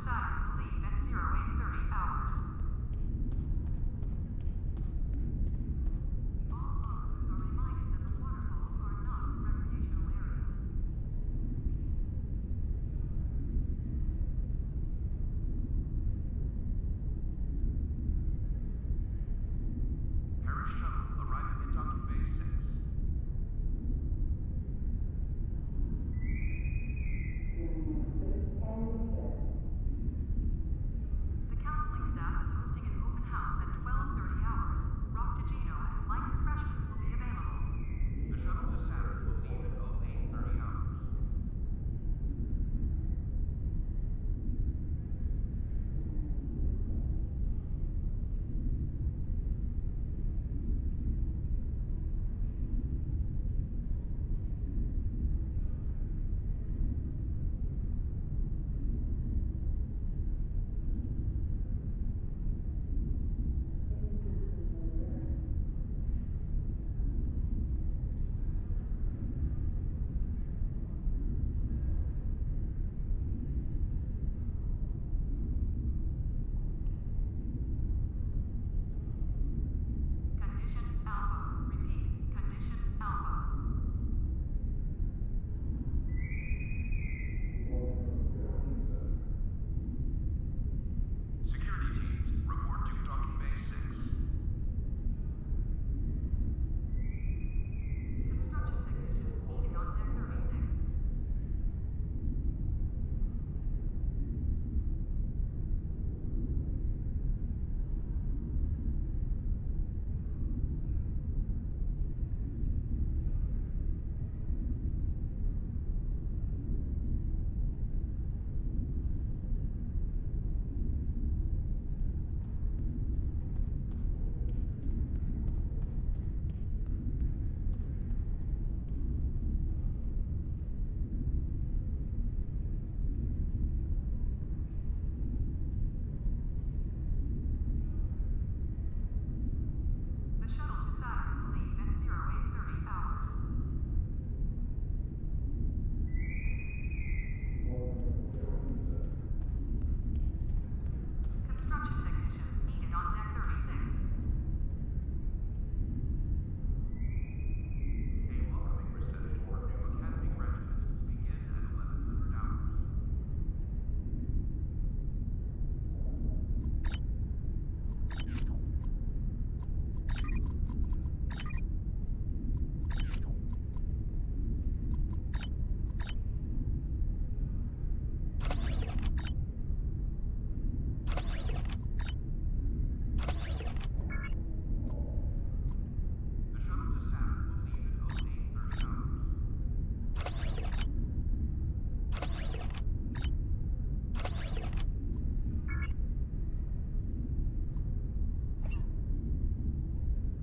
Saturn will leave at 0830 hours. All officers are reminded that the waterfalls are not a recreational area. Paris shuttle arriving at docking bay 6. The counseling staff is hosting an open house at 12:30 hours. Rock-to-Geno and light refreshments will be available. The shuttle to Saturn will leave at 0830 hours. Condition Alpha. Repeat. Condition Alpha. Security teams, report to docking bay 6. Construction technicians needed on deck 36. The shuttle to Saturn will leave at 0830 hours. Construction technicians needed on deck 36. A welcoming reception for new Academy graduates will begin at 1100 hours. The shuttle to Saturn will leave at 0830 hours.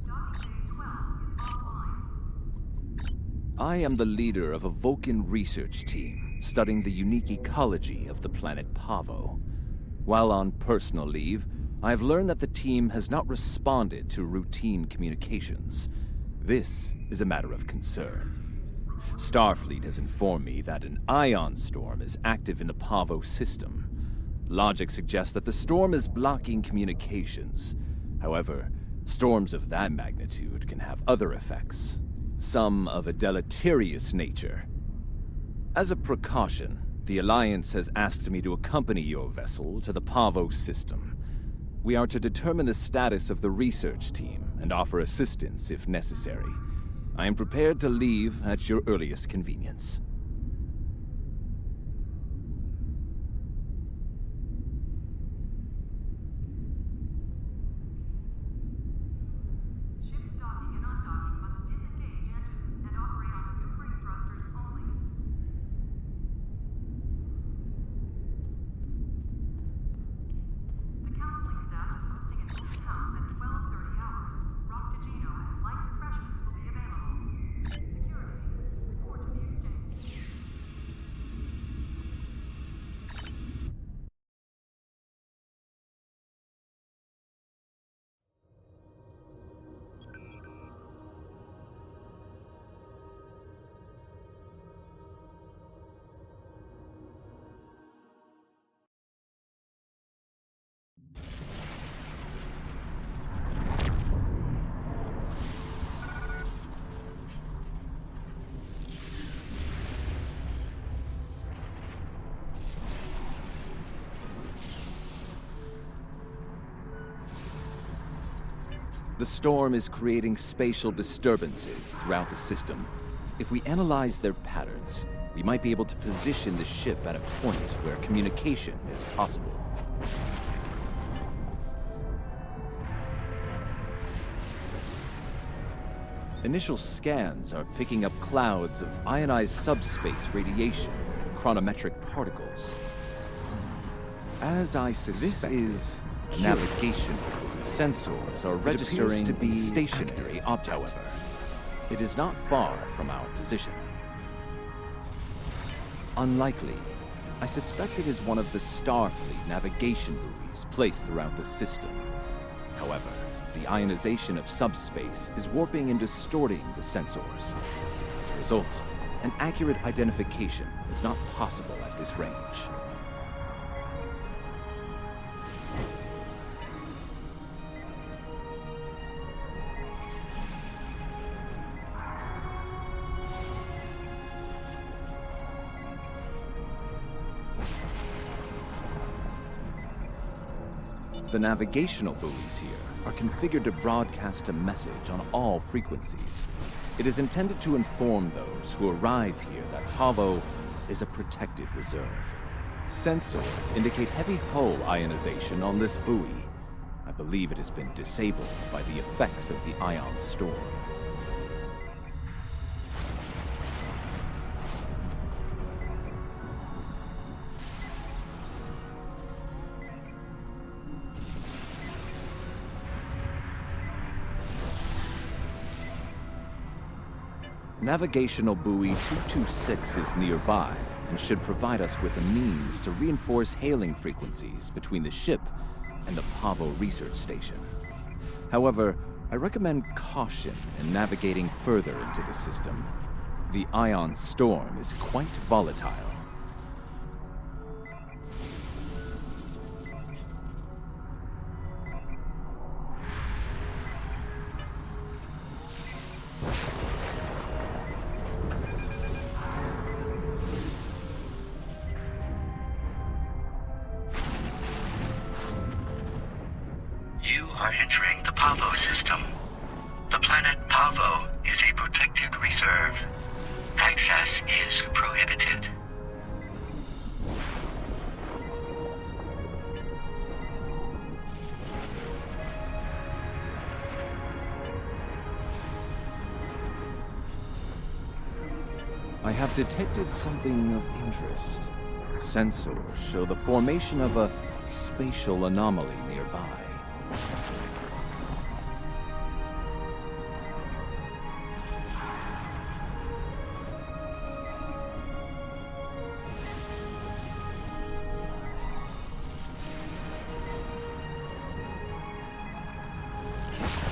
Docking bay 12 is offline. I am the leader of a Vulcan research team studying the unique ecology of the planet Pavo. While on personal leave, I have learned that the team has not responded to routine communications. This is a matter of concern. Starfleet has informed me that an ion storm is active in the Pavo system. Logic suggests that the storm is blocking communications. However, storms of that magnitude can have other effects, some of a deleterious nature. As a precaution, the Alliance has asked me to accompany your vessel to the Pavo system. We are to determine the status of the research team and offer assistance if necessary. I am prepared to leave at your earliest convenience. Ships docking and undocking must disengage engines and operate on maneuvering thrusters only. The counseling staff is hosting an open house at 12:30 hours. Rock-to-Geno and light refreshments will be available. Security teams, report to the exchange. The storm is creating spatial disturbances throughout the system. If we analyze their patterns, we might be able to position the ship at a point where communication is possible. Initial scans are picking up clouds of ionized subspace radiation and chronometric particles. As I suspect, this is navigation. Sensors are registering to be stationary object. However, it is not far from our position. Unlikely. I suspect it is one of the Starfleet navigation buoys placed throughout the system. However, the ionization of subspace is warping and distorting the sensors. As a result, an accurate identification is not possible at this range. The navigational buoys here are configured to broadcast a message on all frequencies. It is intended to inform those who arrive here that Pavo is a protected reserve. Sensors indicate heavy hull ionization on this buoy. I believe it has been disabled by the effects of the ion storm. Navigational buoy 226 is nearby and should provide us with a means to reinforce hailing frequencies between the ship and the Pavo research station. However, I recommend caution in navigating further into the system. The ion storm is quite volatile. You are entering the Pavo system. The planet Pavo is a protected reserve. Access is prohibited. I have detected something of interest. Sensors show the formation of a spatial anomaly nearby.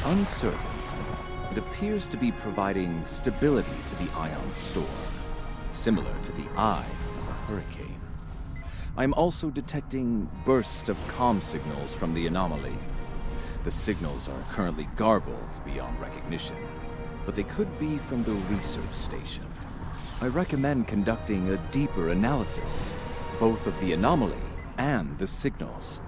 Uncertain, it appears to be providing stability to the ion storm, similar to the eye of a hurricane. I am also detecting bursts of comm signals from the anomaly. The signals are currently garbled beyond recognition, but they could be from the research station. I recommend conducting a deeper analysis, both of the anomaly and the signals.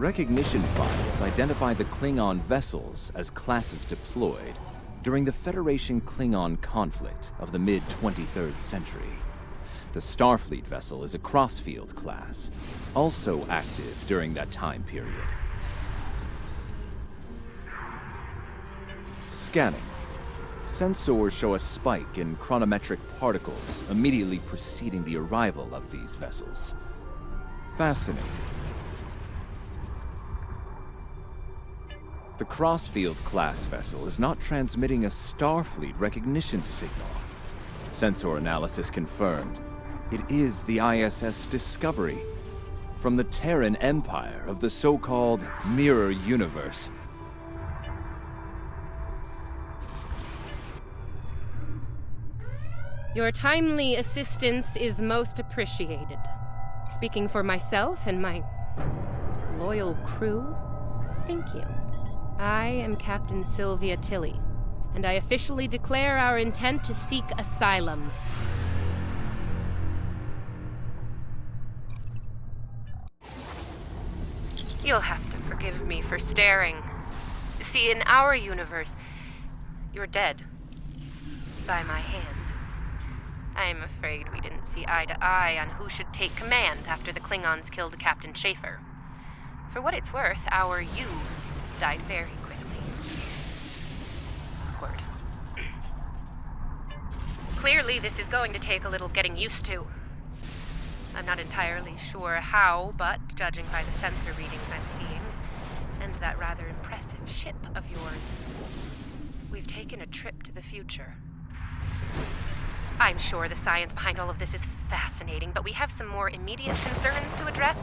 Recognition files identify the Klingon vessels as classes deployed during the Federation Klingon conflict of the mid-23rd century. The Starfleet vessel is a crossfield class, also active during that time period. Scanning. Sensors show a spike in chronometric particles immediately preceding the arrival of these vessels. Fascinating. The Crossfield class vessel is not transmitting a Starfleet recognition signal. Sensor analysis confirmed it is the ISS Discovery from the Terran Empire of the so-called Mirror Universe. Your timely assistance is most appreciated. Speaking for myself and my loyal crew, thank you. I am Captain Sylvia Tilly, and I officially declare our intent to seek asylum. You'll have to forgive me for staring. See, in our universe, you're dead. By my hand. I'm afraid we didn't see eye to eye on who should take command after the Klingons killed Captain Schaefer. For what it's worth, our you died very quickly. Awkward. Clearly, this is going to take a little getting used to. I'm not entirely sure how, but judging by the sensor readings I'm seeing, and that rather impressive ship of yours, we've taken a trip to the future. I'm sure the science behind all of this is fascinating, but we have some more immediate concerns to address,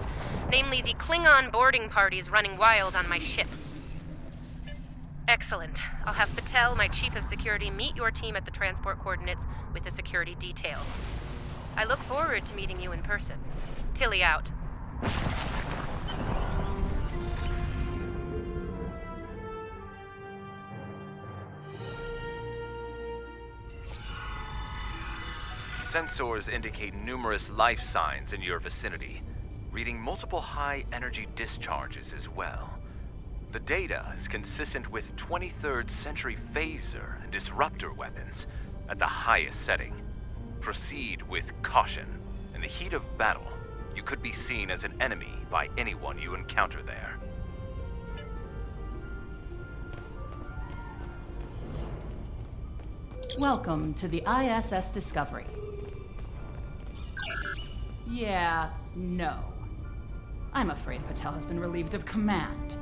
namely the Klingon boarding parties running wild on my ship. Excellent. I'll have Patel, my chief of security, meet your team at the transport coordinates with the security detail. I look forward to meeting you in person. Tilly out. Sensors indicate numerous life signs in your vicinity, reading multiple high-energy discharges as well. The data is consistent with 23rd century phaser and disruptor weapons at the highest setting. Proceed with caution. In the heat of battle, you could be seen as an enemy by anyone you encounter there. Welcome to the ISS Discovery. Yeah, no. I'm afraid Patel has been relieved of command.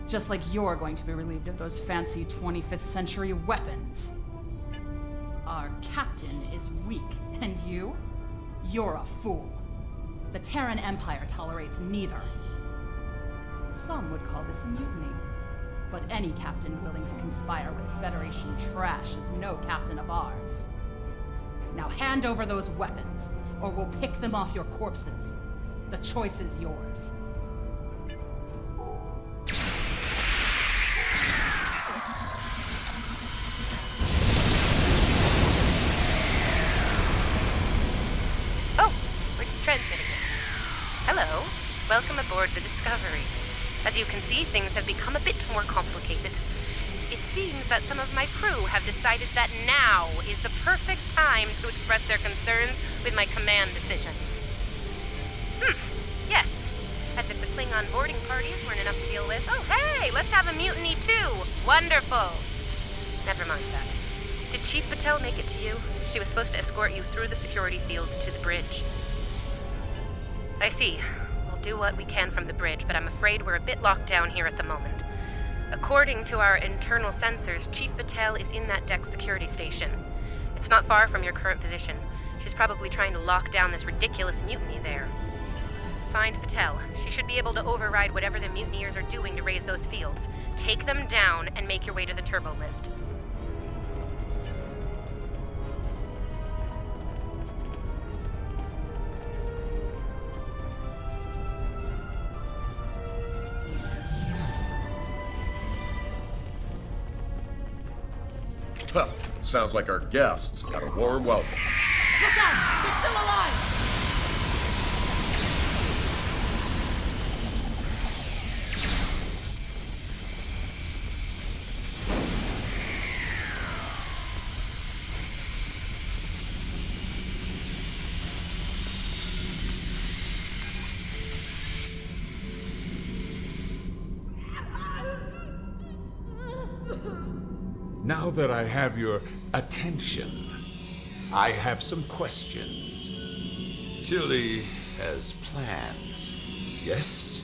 Just like you're going to be relieved of those fancy 25th century weapons. Our captain is weak, and you? You're a fool. The Terran Empire tolerates neither. Some would call this a mutiny. But any captain willing to conspire with Federation trash is no captain of ours. Now hand over those weapons, or we'll pick them off your corpses. The choice is yours. Oh, we're transmitting it. Hello. Welcome aboard the Discovery. As you can see, things have become a bit more complicated. It seems that some of my crew have decided that now is the perfect time to express their concerns with my command decisions. Yes. As if the Klingon boarding parties weren't enough to deal with. Oh, hey, let's have a mutiny too. Wonderful. Never mind that. Did Chief Patel make it to you? She was supposed to escort you through the security fields to the bridge. I see. We'll do what we can from the bridge, but I'm afraid we're a bit locked down here at the moment. According to our internal sensors, Chief Patel is in that deck security station. It's not far from your current position. She's probably trying to lock down this ridiculous mutiny there. Find Patel. She should be able to override whatever the mutineers are doing to raise those fields. Take them down and make your way to the turbo lift. Huh. Sounds like our guests got a warm welcome. Look out! They're still alive! Now that I have your attention, I have some questions. Tilly has plans, yes?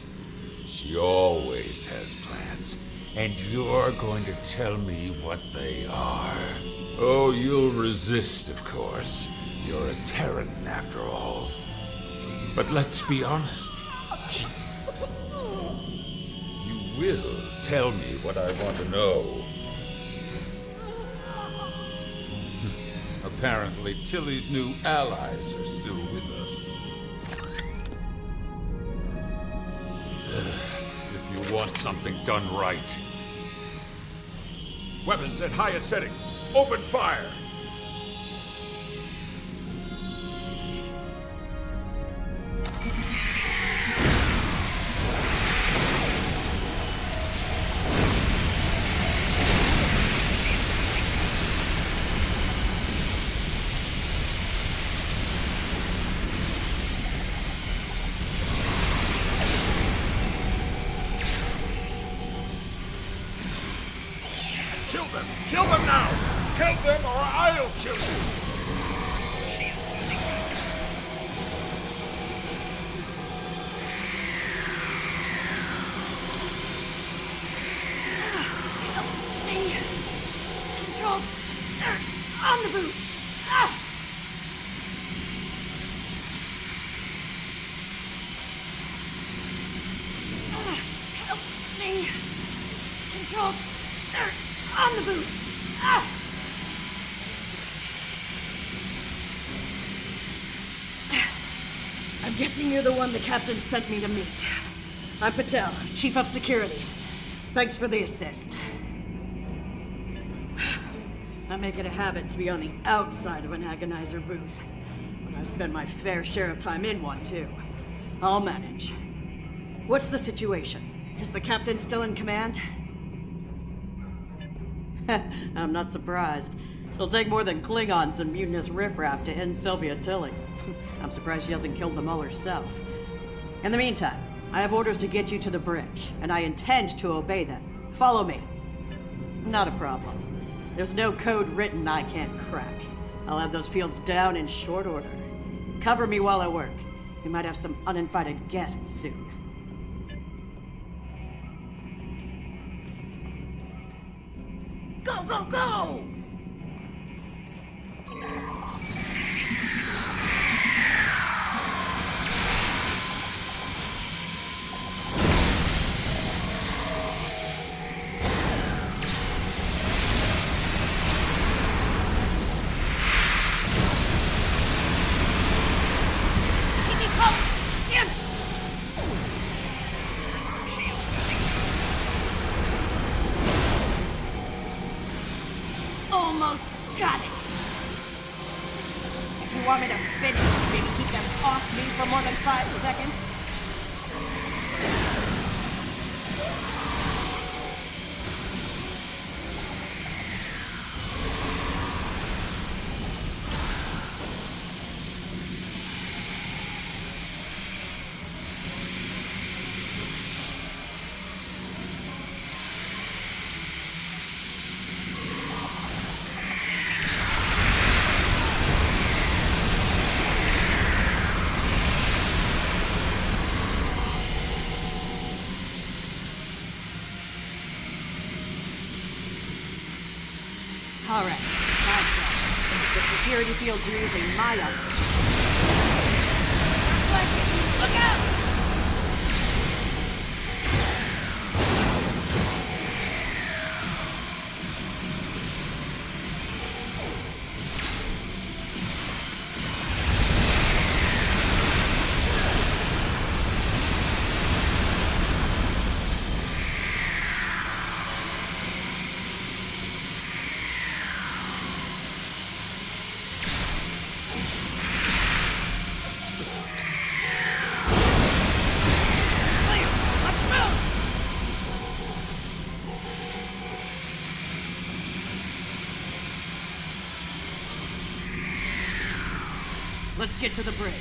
She always has plans, and you're going to tell me what they are. Oh, you'll resist, of course. You're a Terran, after all. But let's be honest, Chief. You will tell me what I want to know. Apparently, Tilly's new allies are still with us. If you want something done right. Weapons at highest setting. Open fire! Kill them now! Kill them or I'll kill you! Controls on the boot. Help me. Controls on the boot. I'm guessing you're the one the captain sent me to meet. I'm Patel, Chief of Security. Thanks for the assist. I make it a habit to be on the outside of an agonizer booth, but I've spent my fair share of time in one, too. I'll manage. What's the situation? Is the captain still in command? I'm not surprised. It'll take more than Klingons and mutinous riffraff to end Sylvia Tilly. I'm surprised she hasn't killed them all herself. In the meantime, I have orders to get you to the bridge, and I intend to obey them. Follow me. Not a problem. There's no code written I can't crack. I'll have those fields down in short order. Cover me while I work. We might have some uninvited guests soon. Go, go, go! Almost got it. If you want me to finish, maybe keep them off me for more than 5 seconds. All right, the security field's using my operation. Looks like it. Look out! Let's get to the bridge.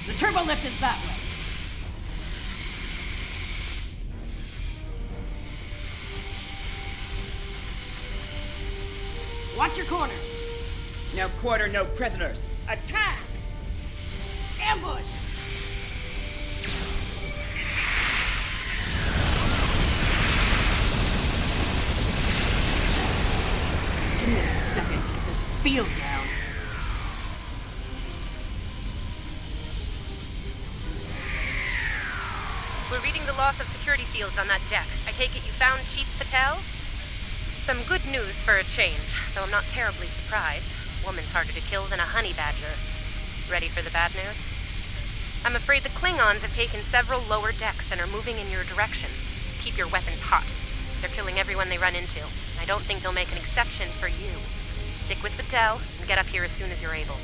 The turbo lift is that way. Watch your corners. No quarter, no prisoners. Attack! Ambush! Give me a second to get this field down. We're reading the loss of security fields on that deck. I take it you found Chief Patel? Some good news for a change, though I'm not terribly surprised. Woman's harder to kill than a honey badger. Ready for the bad news? I'm afraid the Klingons have taken several lower decks and are moving in your direction. Keep your weapons hot. They're killing everyone they run into. I don't think they'll make an exception for you. Stick with Patel and get up here as soon as you're able.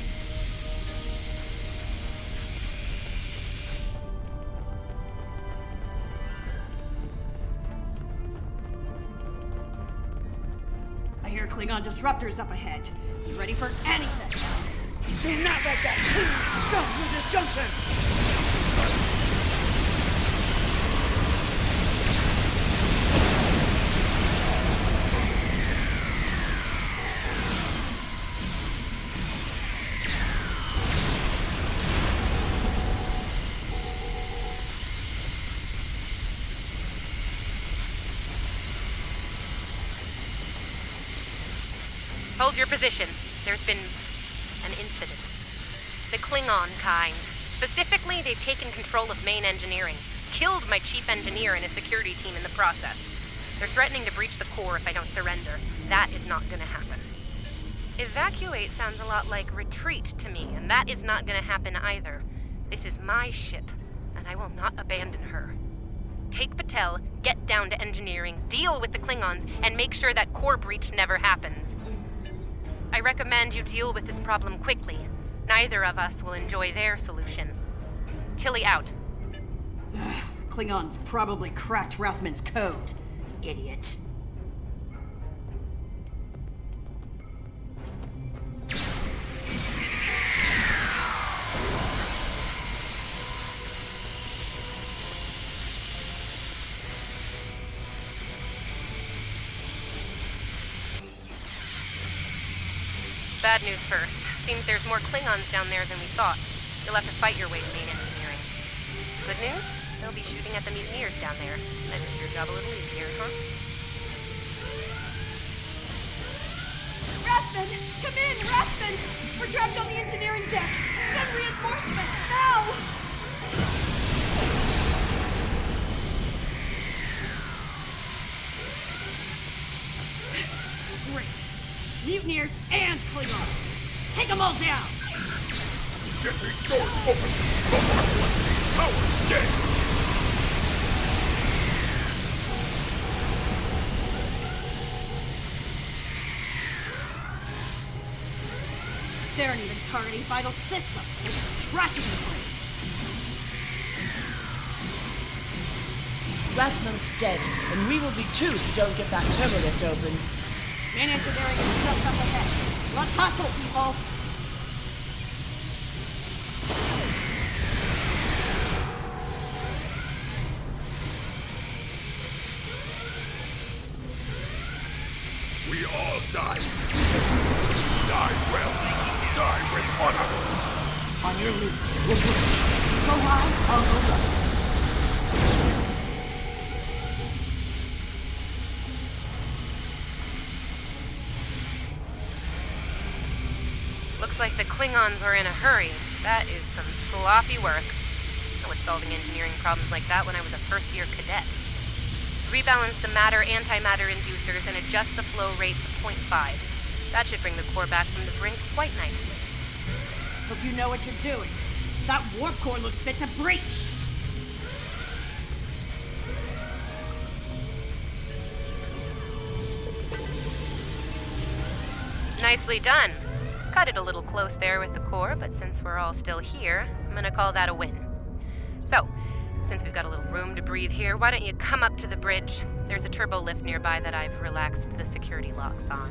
I hear Klingon disruptors up ahead. You ready for anything? Do not let that Klingon scum through this junction! Hold your position. There's been an incident. The Klingon kind. Specifically, they've taken control of main engineering. Killed my chief engineer and his security team in the process. They're threatening to breach the core if I don't surrender. That is not gonna happen. Evacuate sounds a lot like retreat to me, and that is not gonna happen either. This is my ship, and I will not abandon her. Take Patel, get down to engineering, deal with the Klingons, and make sure that core breach never happens. I recommend you deal with this problem quickly. Neither of us will enjoy their solution. Tilly out. Klingons probably cracked Rathman's code. Idiot. Bad news first. Seems there's more Klingons down there than we thought. You'll have to fight your way to main engineering. Good news? They'll be shooting at the mutineers down there. That makes your job a little easier, huh? Rathman! Come in, Rathman! We're trapped on the engineering deck! Send reinforcements, now! Great. Mutineers and Klingons. Take them all down! Get these doors open! These towers dead! They aren't even targeting vital systems. They're just trashing the place. Rathman's dead, and we will be too if you don't get that turbo lift open. Main engineering is just up ahead. Let's hustle, people! We all die. Die well. Die with honor. On your lead, we'll push. Go high, I'll go low. Looks like the Klingons were in a hurry. That is some sloppy work. I was solving engineering problems like that when I was a first-year cadet. Rebalance the matter-antimatter inducers and adjust the flow rate to 0.5. That should bring the core back from the brink quite nicely. Hope you know what you're doing. That warp core looks fit to breach! Nicely done. Cut it a little close there with the core, but since we're all still here, I'm gonna call that a win. So, since we've got a little room to breathe here, why don't you come up to the bridge? There's a turbo lift nearby that I've relaxed the security locks on.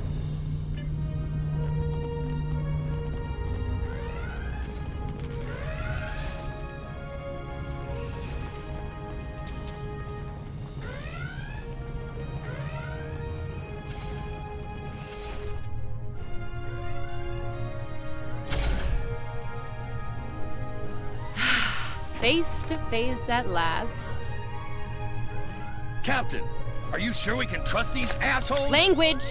face to face at last. Captain, are you sure we can trust these assholes? Language!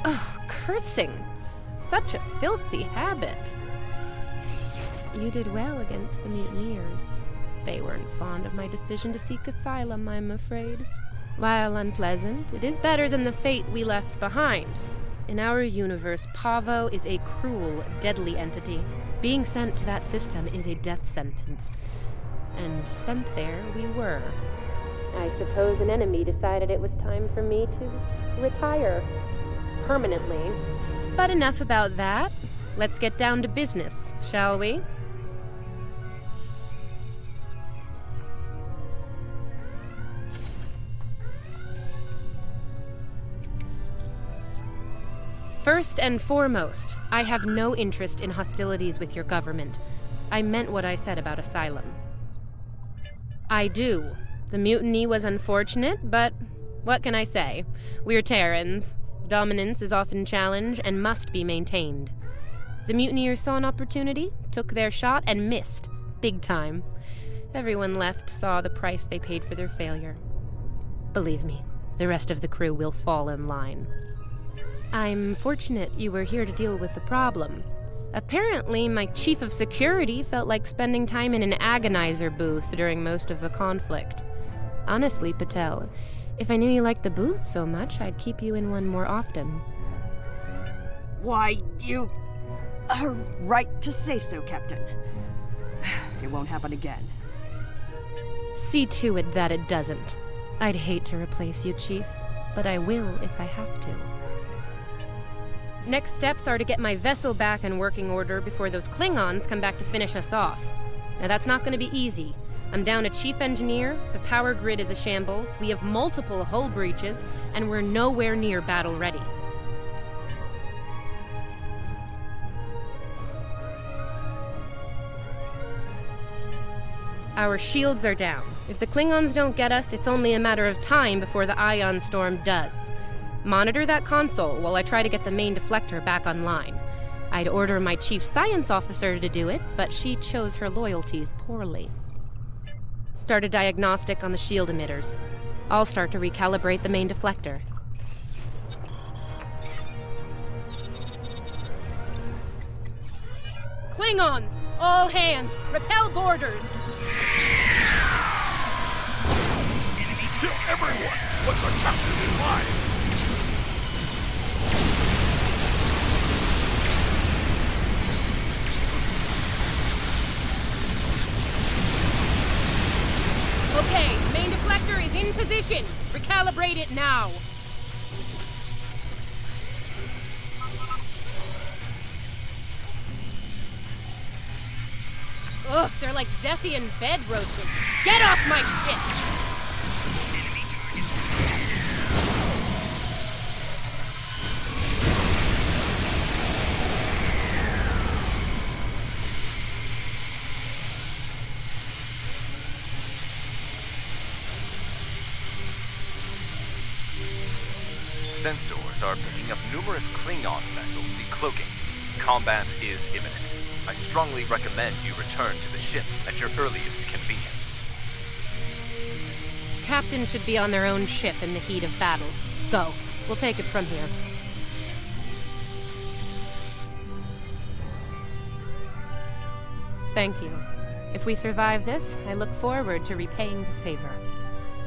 Oh, cursing. Such a filthy habit. You did well against the mutineers. They weren't fond of my decision to seek asylum, I'm afraid. While unpleasant, it is better than the fate we left behind. In our universe, Pavo is a cruel, deadly entity. Being sent to that system is a death sentence. And sent there we were. I suppose an enemy decided it was time for me to retire. Permanently. But enough about that. Let's get down to business, shall we? First and foremost, I have no interest in hostilities with your government. I meant what I said about asylum. I do. The mutiny was unfortunate, but what can I say? We're Terrans. Dominance is often challenged and must be maintained. The mutineers saw an opportunity, took their shot, and missed. Big time. Everyone left saw the price they paid for their failure. Believe me, the rest of the crew will fall in line. I'm fortunate you were here to deal with the problem. Apparently, my chief of security felt like spending time in an agonizer booth during most of the conflict. Honestly, Patel, if I knew you liked the booth so much, I'd keep you in one more often. Why, you are right to say so, Captain. It won't happen again. See to it that it doesn't. I'd hate to replace you, Chief, but I will if I have to. Next steps are to get my vessel back in working order before those Klingons come back to finish us off. Now that's not going to be easy. I'm down a chief engineer, the power grid is a shambles, we have multiple hull breaches, and we're nowhere near battle ready. Our shields are down. If the Klingons don't get us, it's only a matter of time before the ion storm does. Monitor that console while I try to get the main deflector back online. I'd order my chief science officer to do it, but she chose her loyalties poorly. Start a diagnostic on the shield emitters. I'll start to recalibrate the main deflector. Klingons! All hands! Repel boarders! Kill everyone! But the captain is mine! Okay, main deflector is in position. Recalibrate it now. Ugh, they're like Zethian bed roaches. Get off my ship! Sensors are picking up numerous Klingon vessels decloaking. Combat is imminent. I strongly recommend you return to the ship at your earliest convenience. Captain should be on their own ship in the heat of battle. Go. We'll take it from here. Thank you. If we survive this, I look forward to repaying the favor.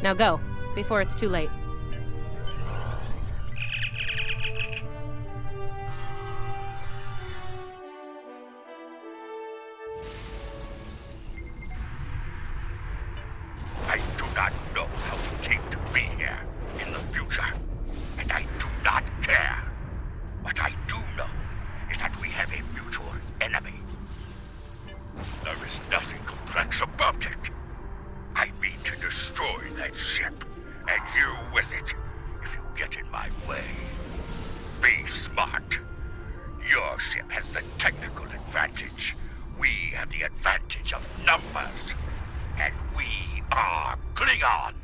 Now go, before it's too late. I do not know how you came to be here in the future, and I do not care. What I do know is that we have a mutual enemy. There is nothing complex about it. I mean to destroy that ship, and you with it, if you get in my way. Be smart. Your ship has the technical advantage. We have the advantage of numbers. And we are Klingon.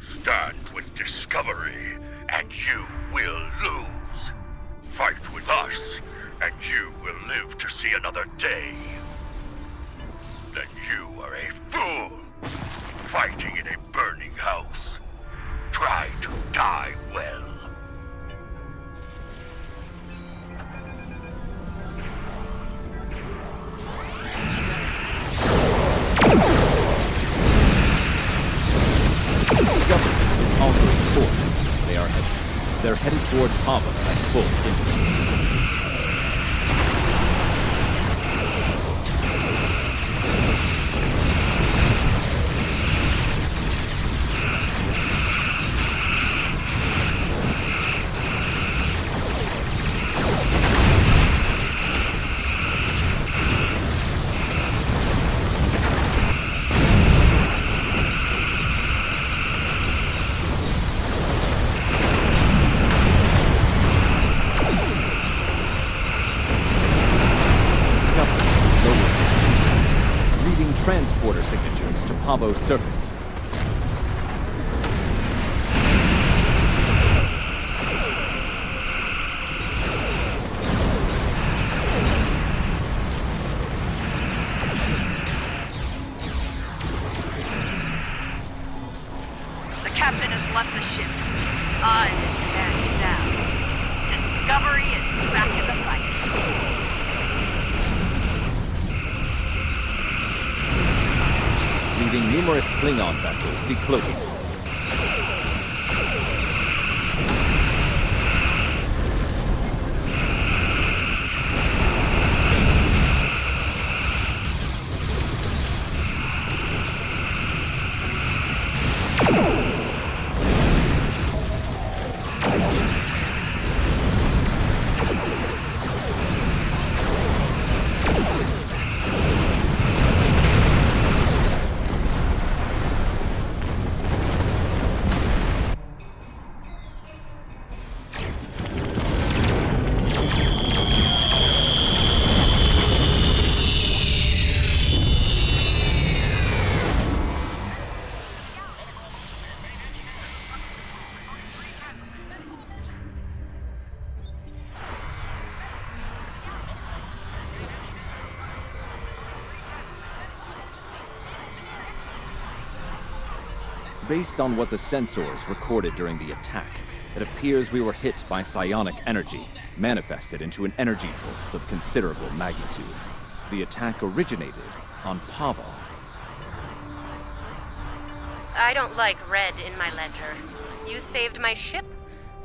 Stand with discovery, and you will lose. Fight with us, and you will live to see another day. Then you are a fool, fighting in a burning house. Try to die well. The government is altering course. They're headed toward Pava at full interest. Transporter signatures to Pavo's surface. The captain has left the ship. I'm in now. Discovery is back in the fight. Leaving numerous Klingon vessels decloaked. Based on what the sensors recorded during the attack, it appears we were hit by psionic energy, manifested into an energy pulse of considerable magnitude. The attack originated on Pava. I don't like red in my ledger. You saved my ship,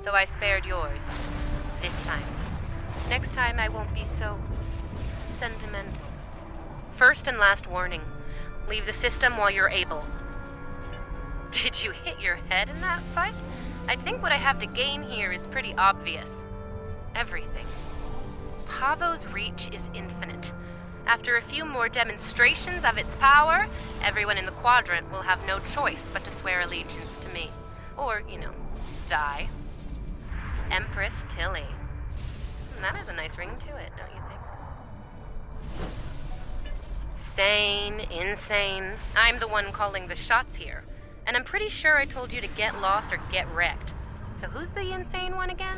so I spared yours. This time. Next time I won't be so sentimental. First and last warning. Leave the system while you're able. Did you hit your head in that fight? I think what I have to gain here is pretty obvious. Everything. Pavo's reach is infinite. After a few more demonstrations of its power, everyone in the quadrant will have no choice but to swear allegiance to me. Or, die. Empress Tilly. That has a nice ring to it, don't you think? Sane, insane. I'm the one calling the shots here. And I'm pretty sure I told you to get lost or get wrecked. So who's the insane one again?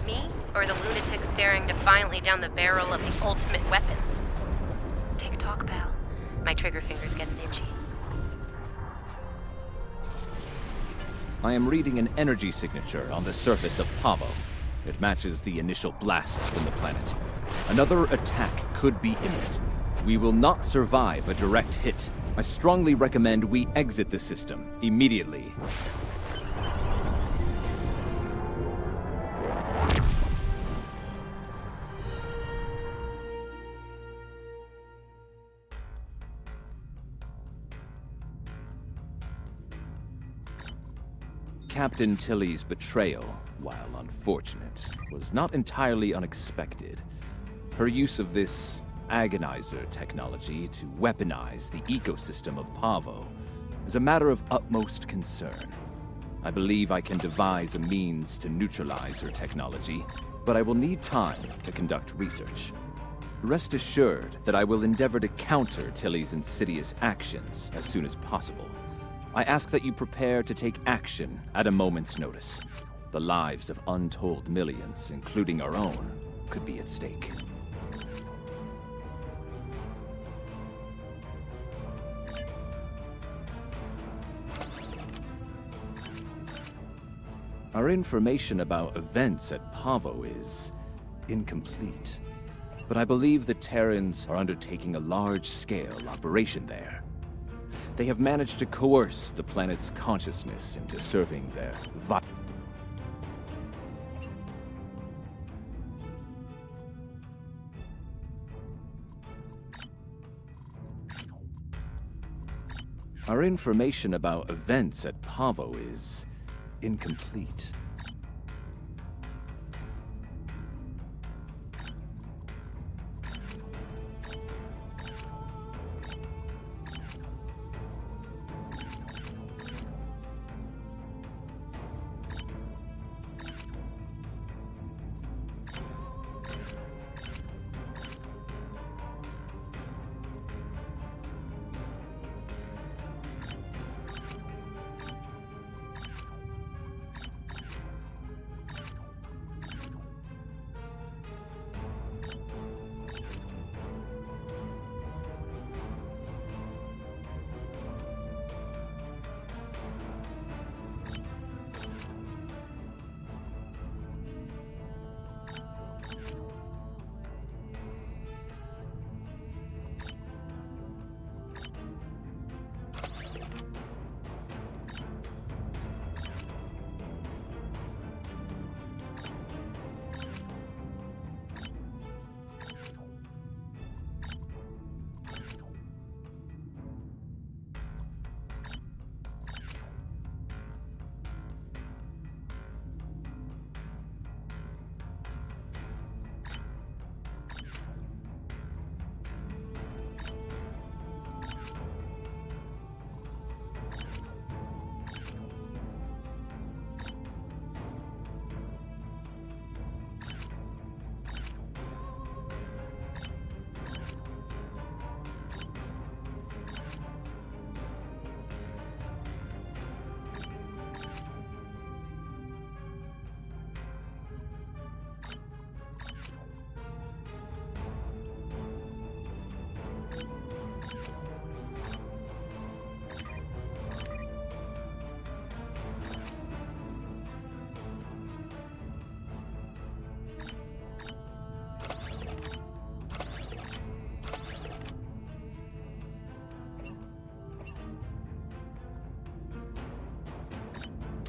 Me? Or the lunatic staring defiantly down the barrel of the ultimate weapon? Tick-tock, pal. My trigger finger's getting itchy. I am reading an energy signature on the surface of Pavo. It matches the initial blast from the planet. Another attack could be imminent. We will not survive a direct hit. I strongly recommend we exit the system immediately. Captain Tilly's betrayal, while unfortunate, was not entirely unexpected. Her use of this agonizer technology to weaponize the ecosystem of Pavo is a matter of utmost concern. I believe I can devise a means to neutralize her technology, but I will need time to conduct research. Rest assured that I will endeavor to counter Tilly's insidious actions as soon as possible. I ask that you prepare to take action at a moment's notice. The lives of untold millions, including our own, could be at stake. Our information about events at Pavo is incomplete, but I believe the Terrans are undertaking a large-scale operation there. They have managed to coerce the planet's consciousness into serving their Our information about events at Pavo is incomplete.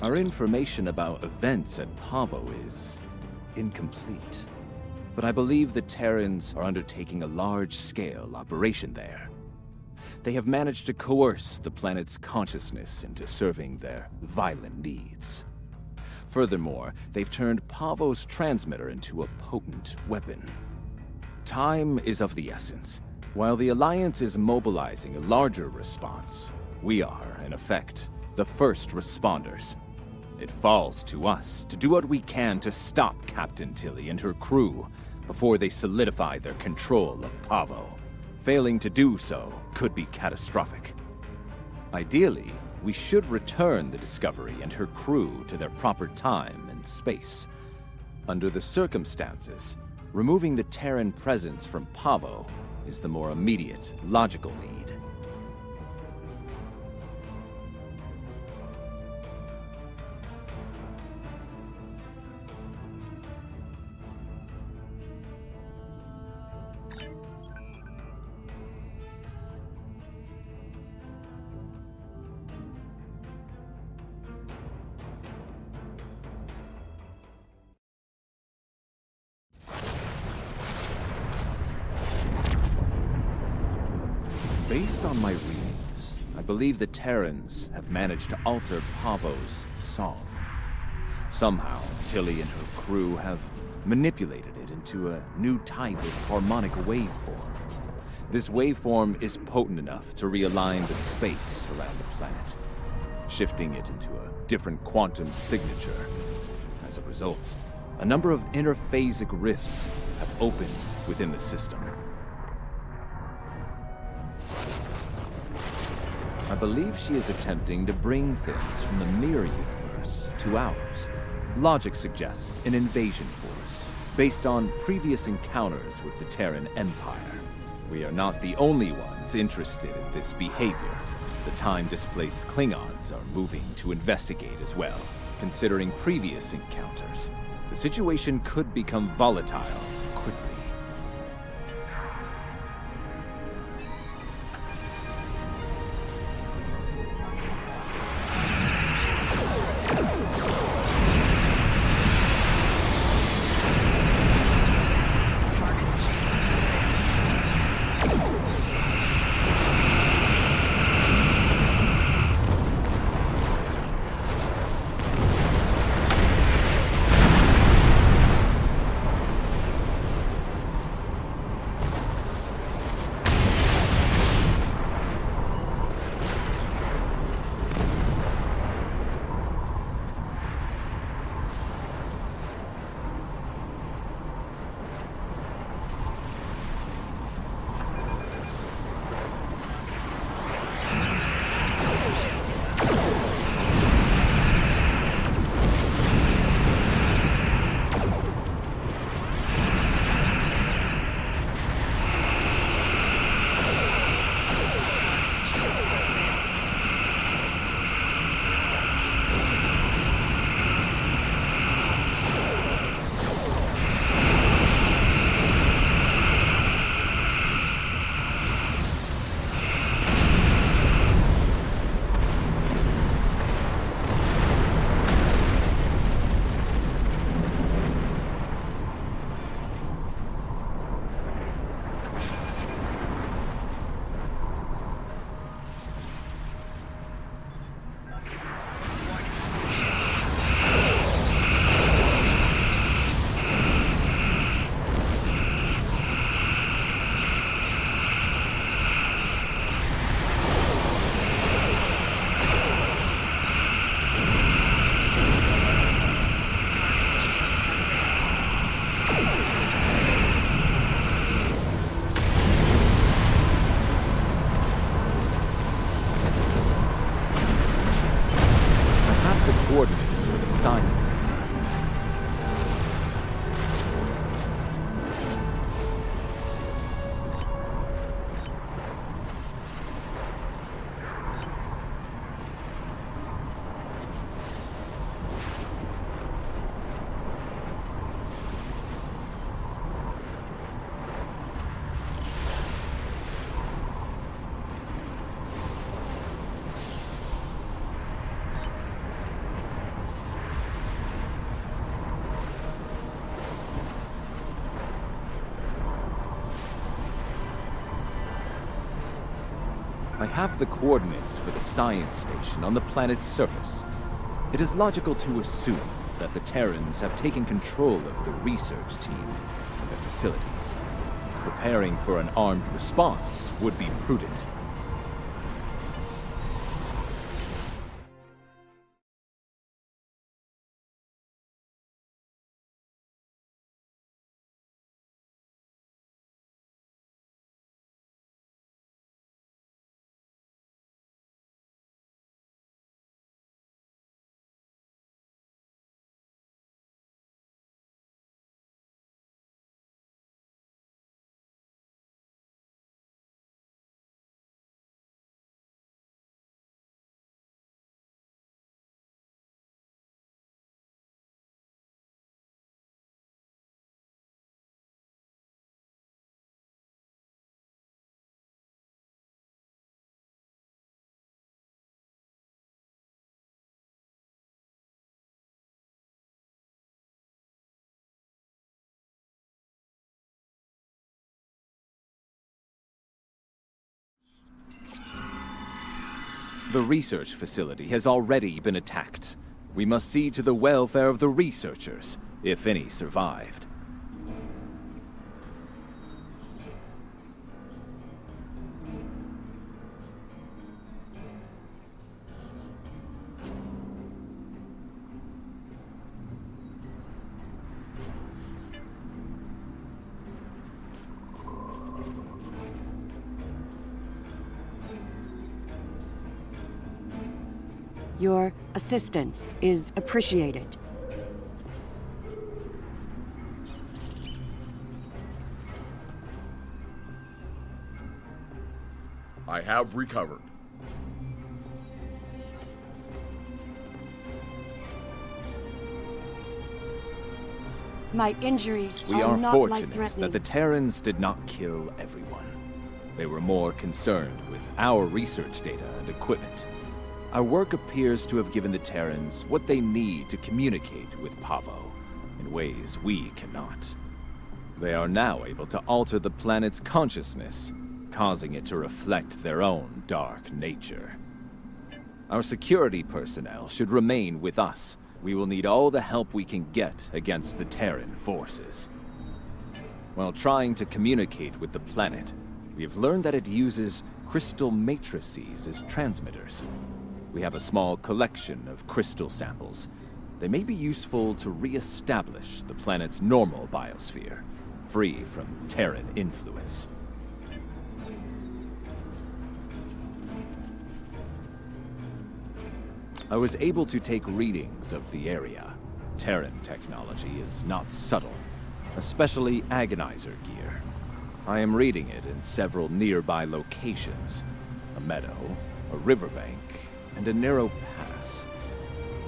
Our information about events at Pavo is incomplete, but I believe the Terrans are undertaking a large-scale operation there. They have managed to coerce the planet's consciousness into serving their violent needs. Furthermore, they've turned Pavo's transmitter into a potent weapon. Time is of the essence. While the Alliance is mobilizing a larger response, we are, in effect, the first responders. It falls to us to do what we can to stop Captain Tilly and her crew before they solidify their control of Pavo. Failing to do so could be catastrophic. Ideally, we should return the Discovery and her crew to their proper time and space. Under the circumstances, removing the Terran presence from Pavo is the more immediate, logical need. Based on my readings, I believe the Terrans have managed to alter Pavo's song. Somehow, Tilly and her crew have manipulated it into a new type of harmonic waveform. This waveform is potent enough to realign the space around the planet, shifting it into a different quantum signature. As a result, a number of interphasic rifts have opened within the system. I believe she is attempting to bring things from the mirror universe to ours, Logic suggests an invasion force, based on previous encounters with the Terran Empire. We are not the only ones interested in this behavior. The time-displaced Klingons are moving to investigate as well. Considering previous encounters, the situation could become volatile quickly. Coordinates for the sign. I have the coordinates for the science station on the planet's surface. It is logical to assume that the Terrans have taken control of the research team and their facilities. Preparing for an armed response would be prudent. The research facility has already been attacked. We must see to the welfare of the researchers, if any survived. Your assistance is appreciated. I have recovered. My injuries We are not fortunate life-threatening. that the Terrans did not kill everyone. They were more concerned with our research data and equipment. Our work appears to have given the Terrans what they need to communicate with Pavo in ways we cannot. They are now able to alter the planet's consciousness, causing it to reflect their own dark nature. Our security personnel should remain with us. We will need all the help we can get against the Terran forces. While trying to communicate with the planet, we have learned that it uses crystal matrices as transmitters. We have a small collection of crystal samples. They may be useful to re-establish the planet's normal biosphere, free from Terran influence. I was able to take readings of the area. Terran technology is not subtle, especially agonizer gear. I am reading it in several nearby locations: a meadow, a riverbank, and a narrow pass.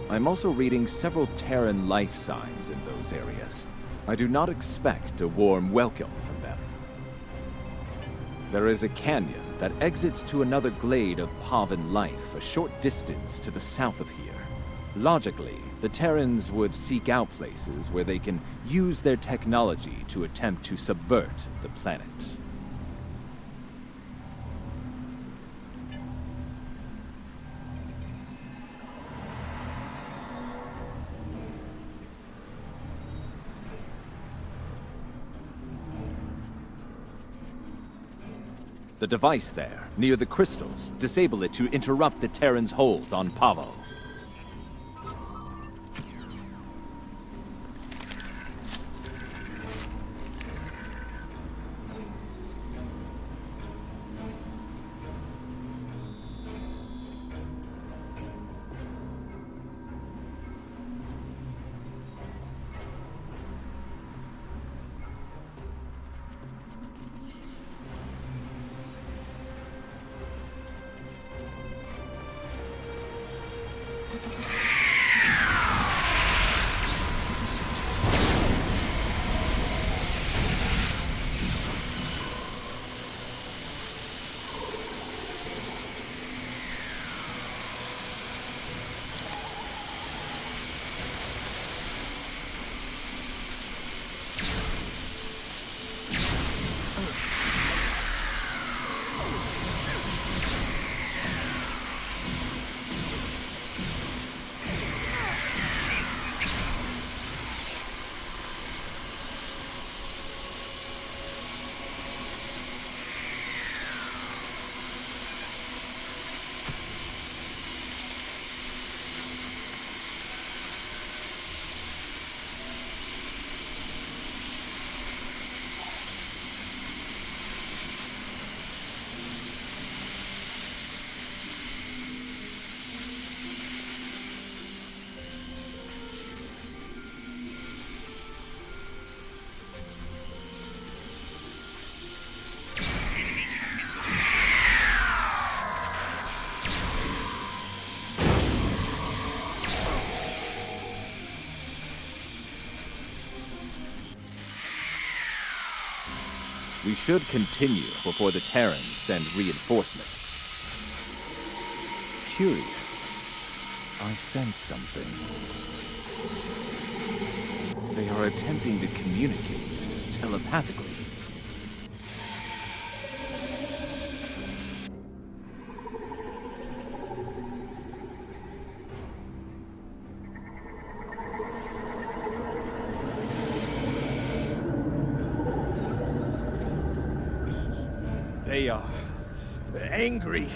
I'm also reading several Terran life signs in those areas. I do not expect a warm welcome from them. There is a canyon that exits to another glade of Pavan life a short distance to the south of here. Logically, the Terrans would seek out places where they can use their technology to attempt to subvert the planet. The device there, near the crystals, disable it to interrupt the Terran's hold on Pavo. We should continue before the Terrans send reinforcements. Curious. I sense something. They are attempting to communicate telepathically. They are angry.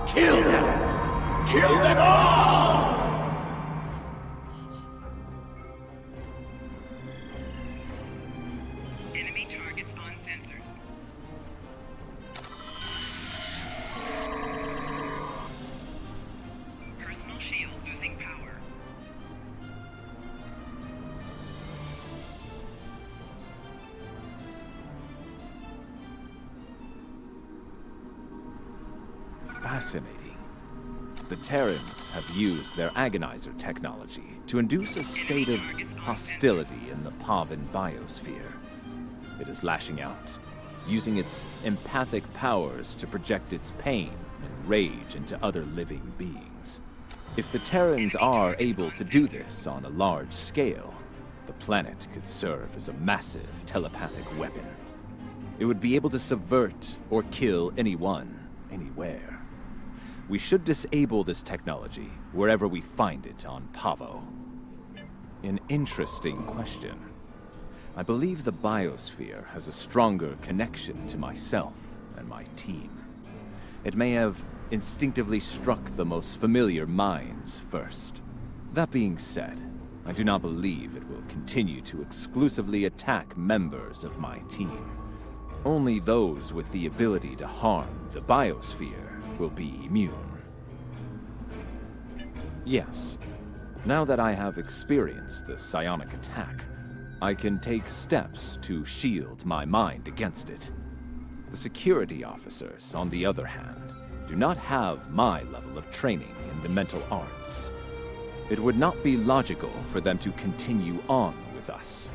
Kill them! Kill them all! Enemy targets on sensors. fascinating. The Terrans have used their agonizer technology to induce a state of hostility in the Pavan biosphere. It is lashing out, using its empathic powers to project its pain and rage into other living beings. If the Terrans are able to do this on a large scale, the planet could serve as a massive telepathic weapon. It would be able to subvert or kill anyone, anywhere. We should disable this technology wherever we find it on Pavo. An interesting question. I believe the biosphere has a stronger connection to myself and my team. It may have instinctively struck the most familiar minds first. That being said, I do not believe it will continue to exclusively attack members of my team. Only those with the ability to harm the biosphere will be immune. Yes, now that I have experienced the psionic attack, I can take steps to shield my mind against it. The security officers, on the other hand, do not have my level of training in the mental arts. It would not be logical for them to continue on with us.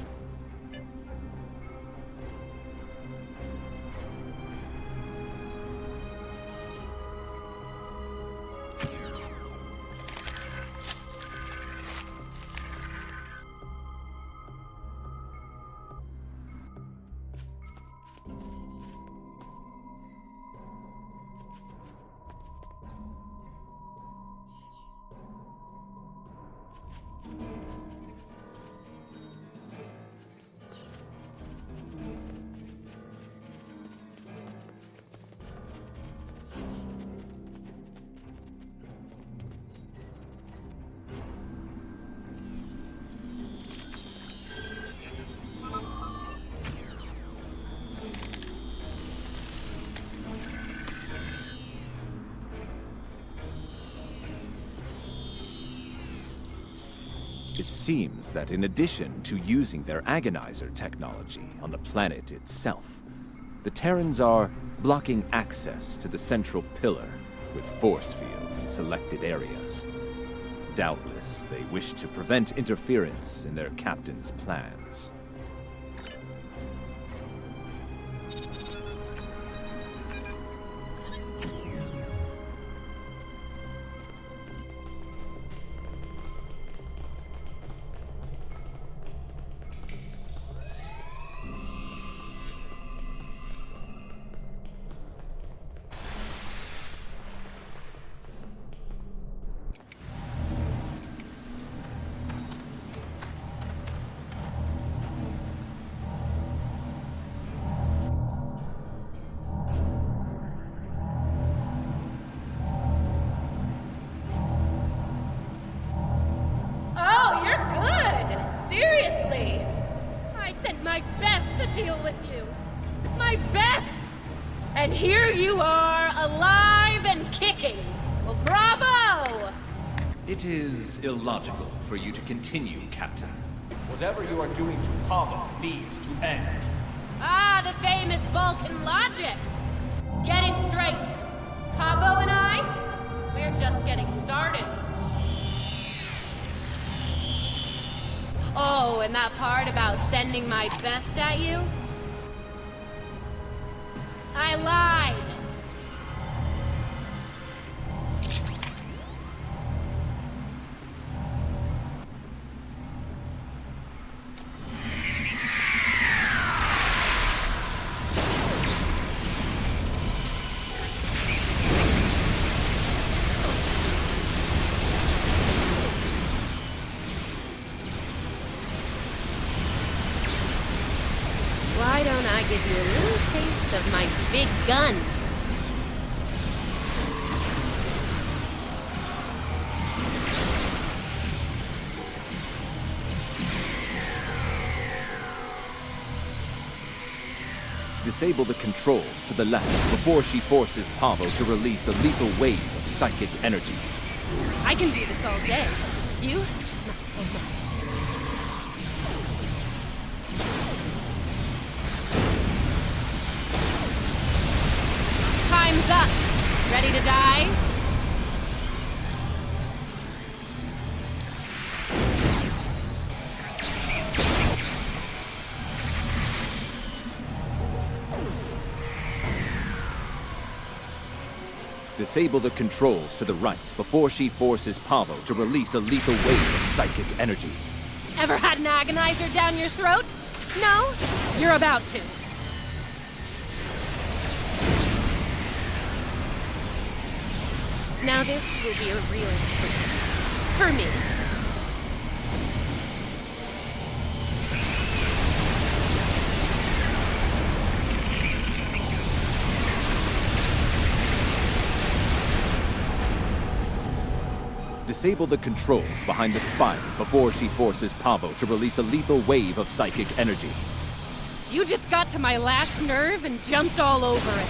It seems that in addition to using their agonizer technology on the planet itself, the Terrans are blocking access to the central pillar with force fields in selected areas. Doubtless, they wish to prevent interference in their captain's plans. deal with you. My best! And here you are, alive and kicking. Well, bravo! It is illogical for you to continue, Captain. Whatever you are doing to Pavo needs to end. Ah, the famous Vulcan logic. Get it straight. Pavo and I, we're just getting started. Oh, and that part about sending my best at you? I lied. Why don't I give you a little taste of my big gun? Disable the controls to the left before she forces Pavo to release a lethal wave of psychic energy. I can do this all day. You? Not so much. Time's up. Ready to die? Disable the controls to the right before she forces Pavo to release a lethal wave of psychic energy. Ever had an agonizer down your throat? No? You're about to. Now this will be a real treat. For me. Disable the controls behind the spire before she forces Pavo to release a lethal wave of psychic energy. You just got to my last nerve and jumped all over it.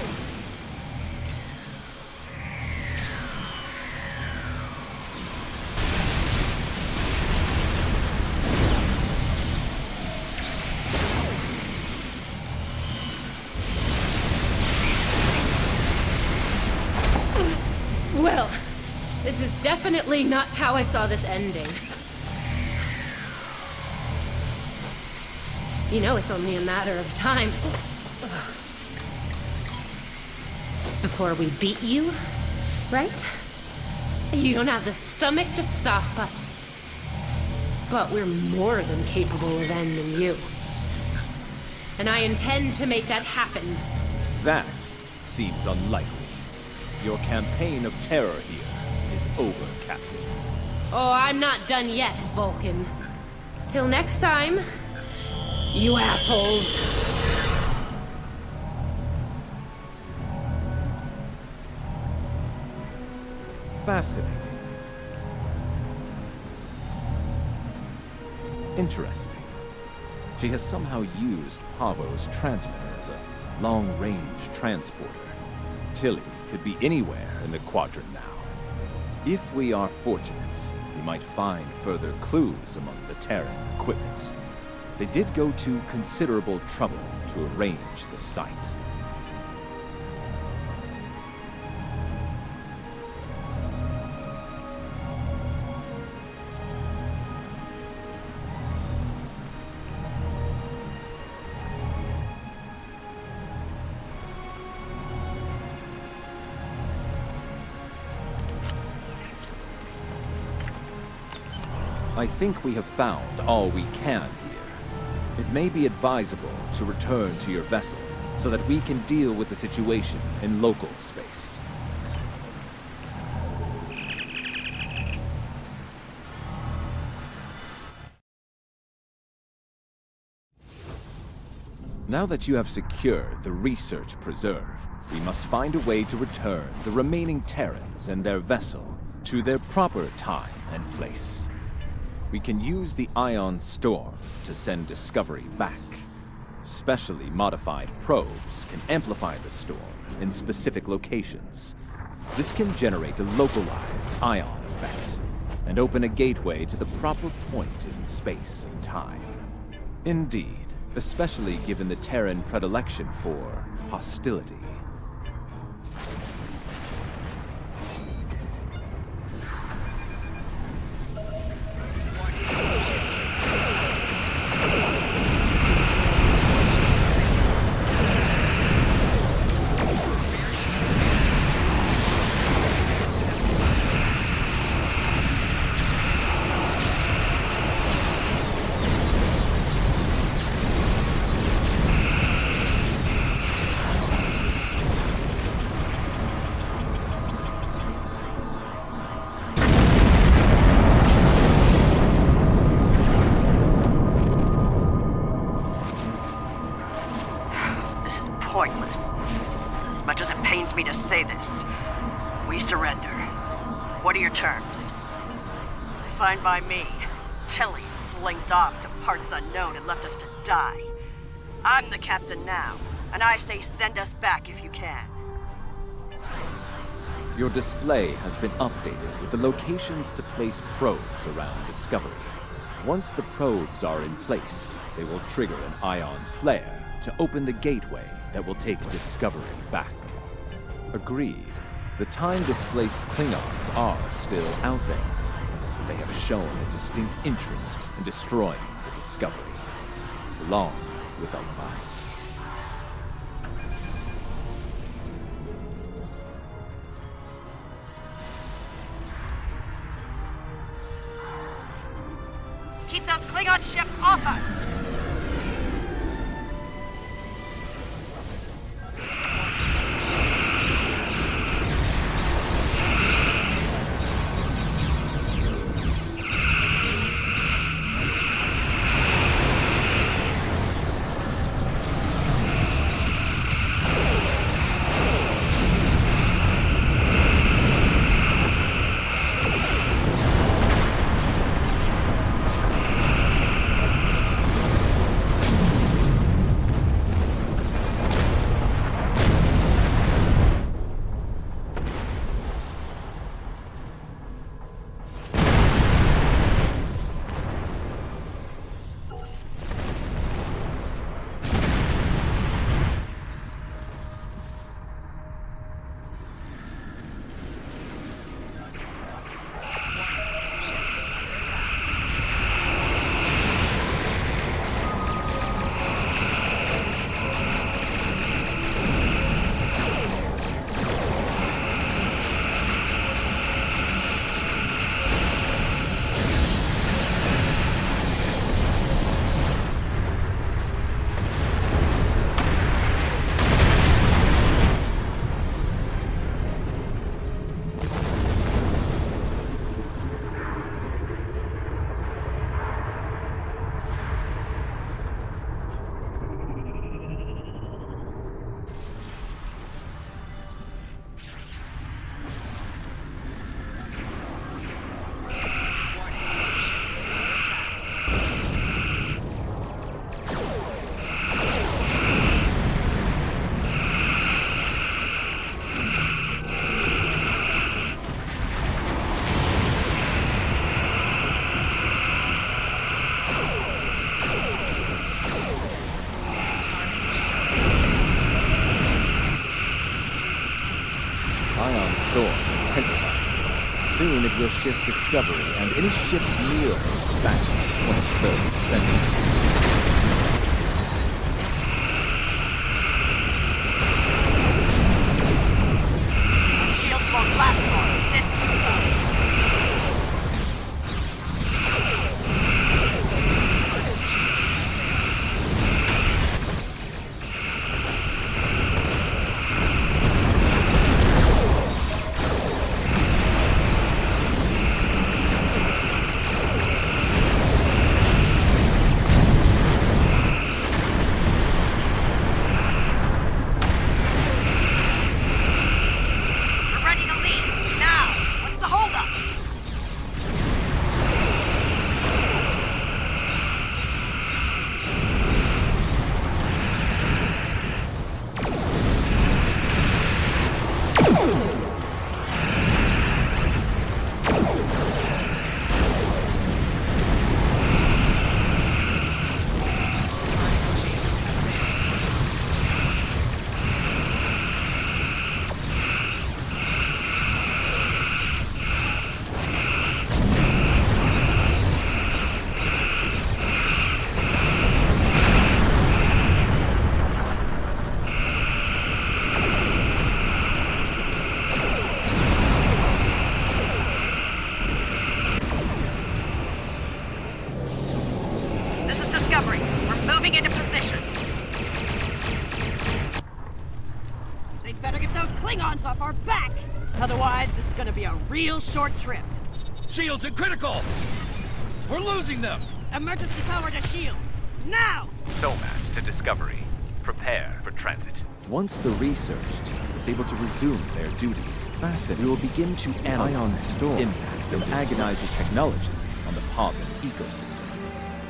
Well, this is definitely not how I saw this ending. You know it's only a matter of time before we beat you, right? You don't have the stomach to stop us. But we're more than capable of ending you. And I intend to make that happen. That seems unlikely. Your campaign of terror here is over, Captain. Oh, I'm not done yet, Vulcan. Till next time, you assholes. Fascinating. Interesting. She has somehow used Pavo's transmitter as a long-range transporter. Tilly could be anywhere in the quadrant now. If we are fortunate, we might find further clues among the Terran equipment. They did go to considerable trouble to arrange the site. I think we have found all we can here. It may be advisable to return to your vessel so that we can deal with the situation in local space. Now that you have secured the research preserve, we must find a way to return the remaining Terrans and their vessel to their proper time and place. We can use the Ion Storm to send Discovery back. Specially modified probes can amplify the storm in specific locations. This can generate a localized ion effect and open a gateway to the proper point in space and time. Indeed, especially given the Terran predilection for hostility. Pointless. As much as it pains me to say this, we surrender. What are your terms? Fine by me. Tilly slinked off to parts unknown and left us to die. I'm the captain now, and I say send us back if you can. Your display has been updated with the locations to place probes around Discovery. Once the probes are in place, they will trigger an ion flare to open the gateway that will take Discovery back. Agreed. The time-displaced Klingons are still out there. They have shown a distinct interest in destroying the Discovery, along with all of us. Keep those Klingon ships off us! Soon it will shift Discovery and any ships near it back to the 23rd century. Shields won't last long. This off our back! Otherwise, this is gonna be a real short trip. Shields are critical! We're losing them! Emergency power to shields! Now! SOMAT to Discovery. Prepare for transit. Once the research team is able to resume their duties, we will begin to analyze the impact of agonizing technology on the Pavan ecosystem.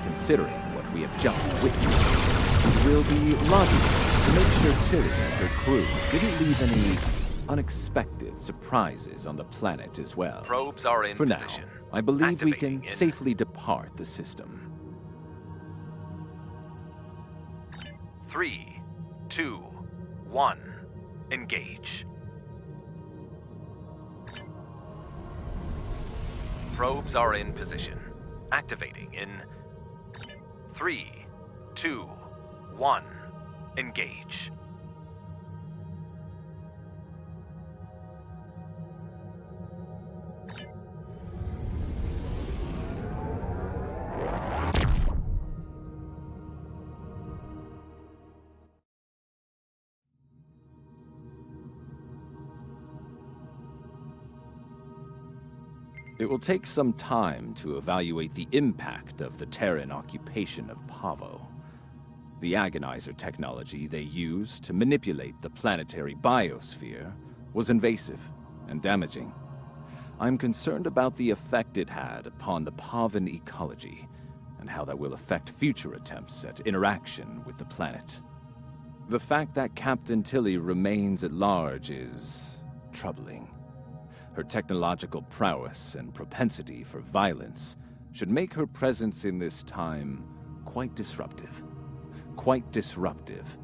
Considering what we have just witnessed, it will be logical to make sure Tilly and her crew didn't leave any unexpected surprises on the planet as well. Probes are in For position. now, I believe we can Activating in. safely depart the system. 3, 2, 1, engage. Probes are in position. Activating in 3, 2, 1. Engage. It will take some time to evaluate the impact of the Terran occupation of Pavo. The agonizer technology they used to manipulate the planetary biosphere was invasive and damaging. I'm concerned about the effect it had upon the Pavan ecology and how that will affect future attempts at interaction with the planet. The fact that Captain Tilly remains at large is troubling. Her technological prowess and propensity for violence should make her presence in this time quite disruptive. Quite disruptive.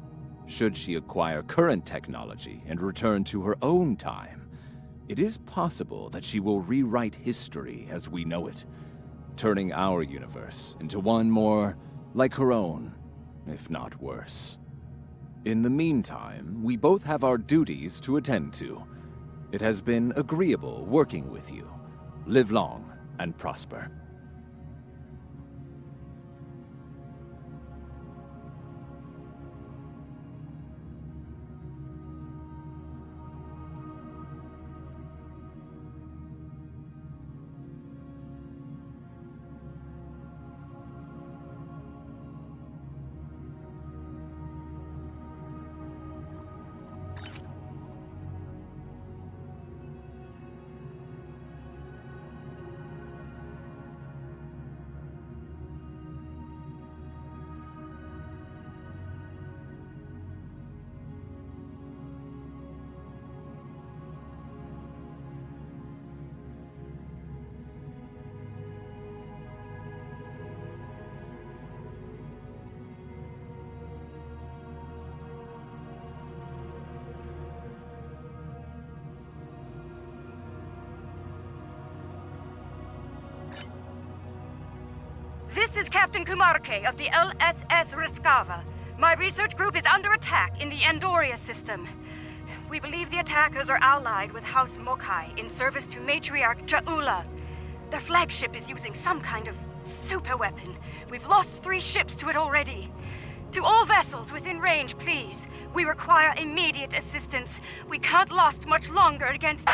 Should she acquire current technology and return to her own time, it is possible that she will rewrite history as we know it, turning our universe into one more like her own, if not worse. In the meantime, we both have our duties to attend to. It has been agreeable working with you. Live long and prosper. This is Captain Kumarke of the LSS Riskava. My research group is under attack in the Andoria system. We believe the attackers are allied with House Mokai in service to Matriarch Ja'ula. Their flagship is using some kind of superweapon. We've lost 3 ships to it already. To all vessels within range, please. We require immediate assistance. We can't last much longer against...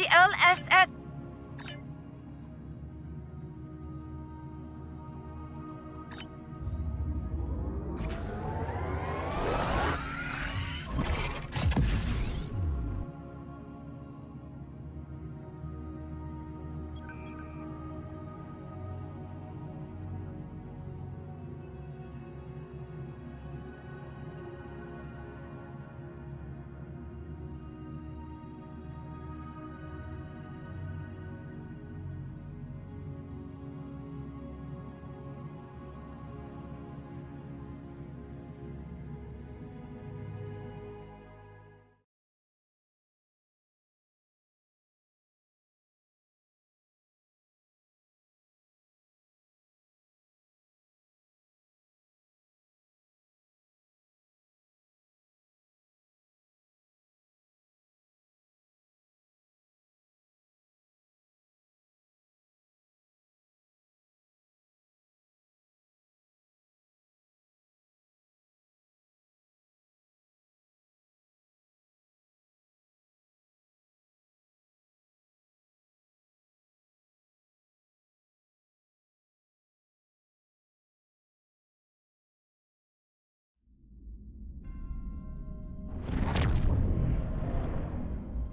the LSS.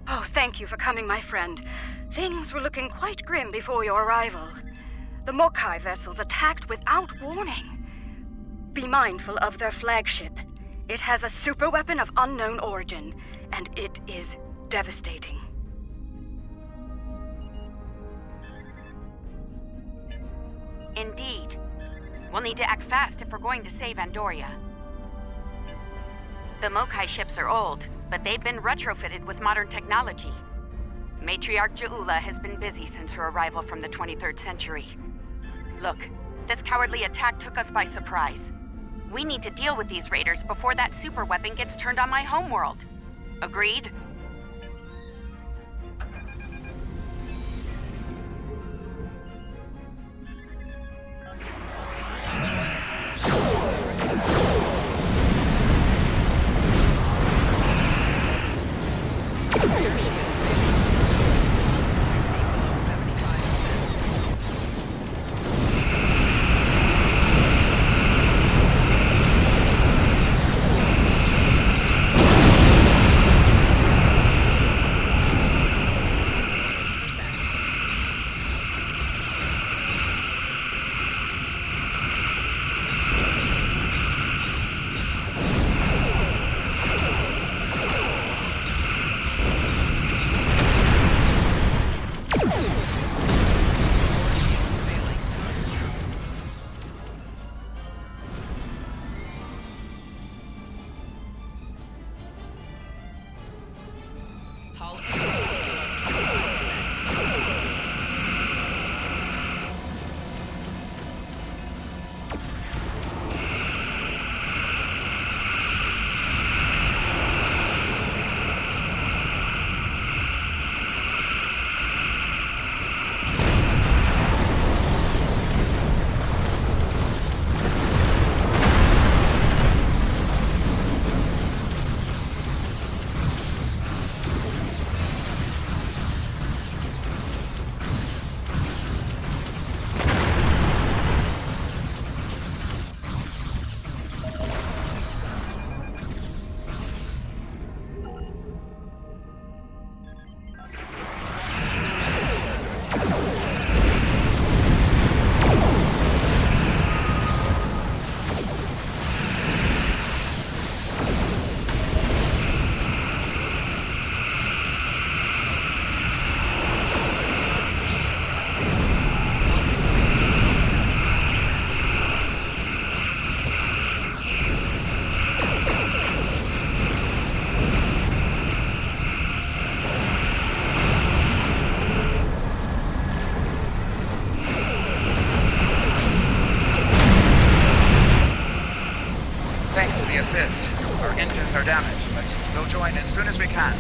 Oh, thank you for coming, my friend. Things were looking quite grim before your arrival. The Mokai vessels attacked without warning. Be mindful of their flagship. It has a superweapon of unknown origin, and it is devastating. Indeed. We'll need to act fast if we're going to save Andoria. The Mokai ships are old, but they've been retrofitted with modern technology. Matriarch Ja'ula has been busy since her arrival from the 23rd century. Look, this cowardly attack took us by surprise. We need to deal with these raiders before that superweapon gets turned on my homeworld. Agreed? damaged, but we'll join as soon as we can.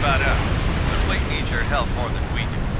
about out. The fleet needs your help more than we do.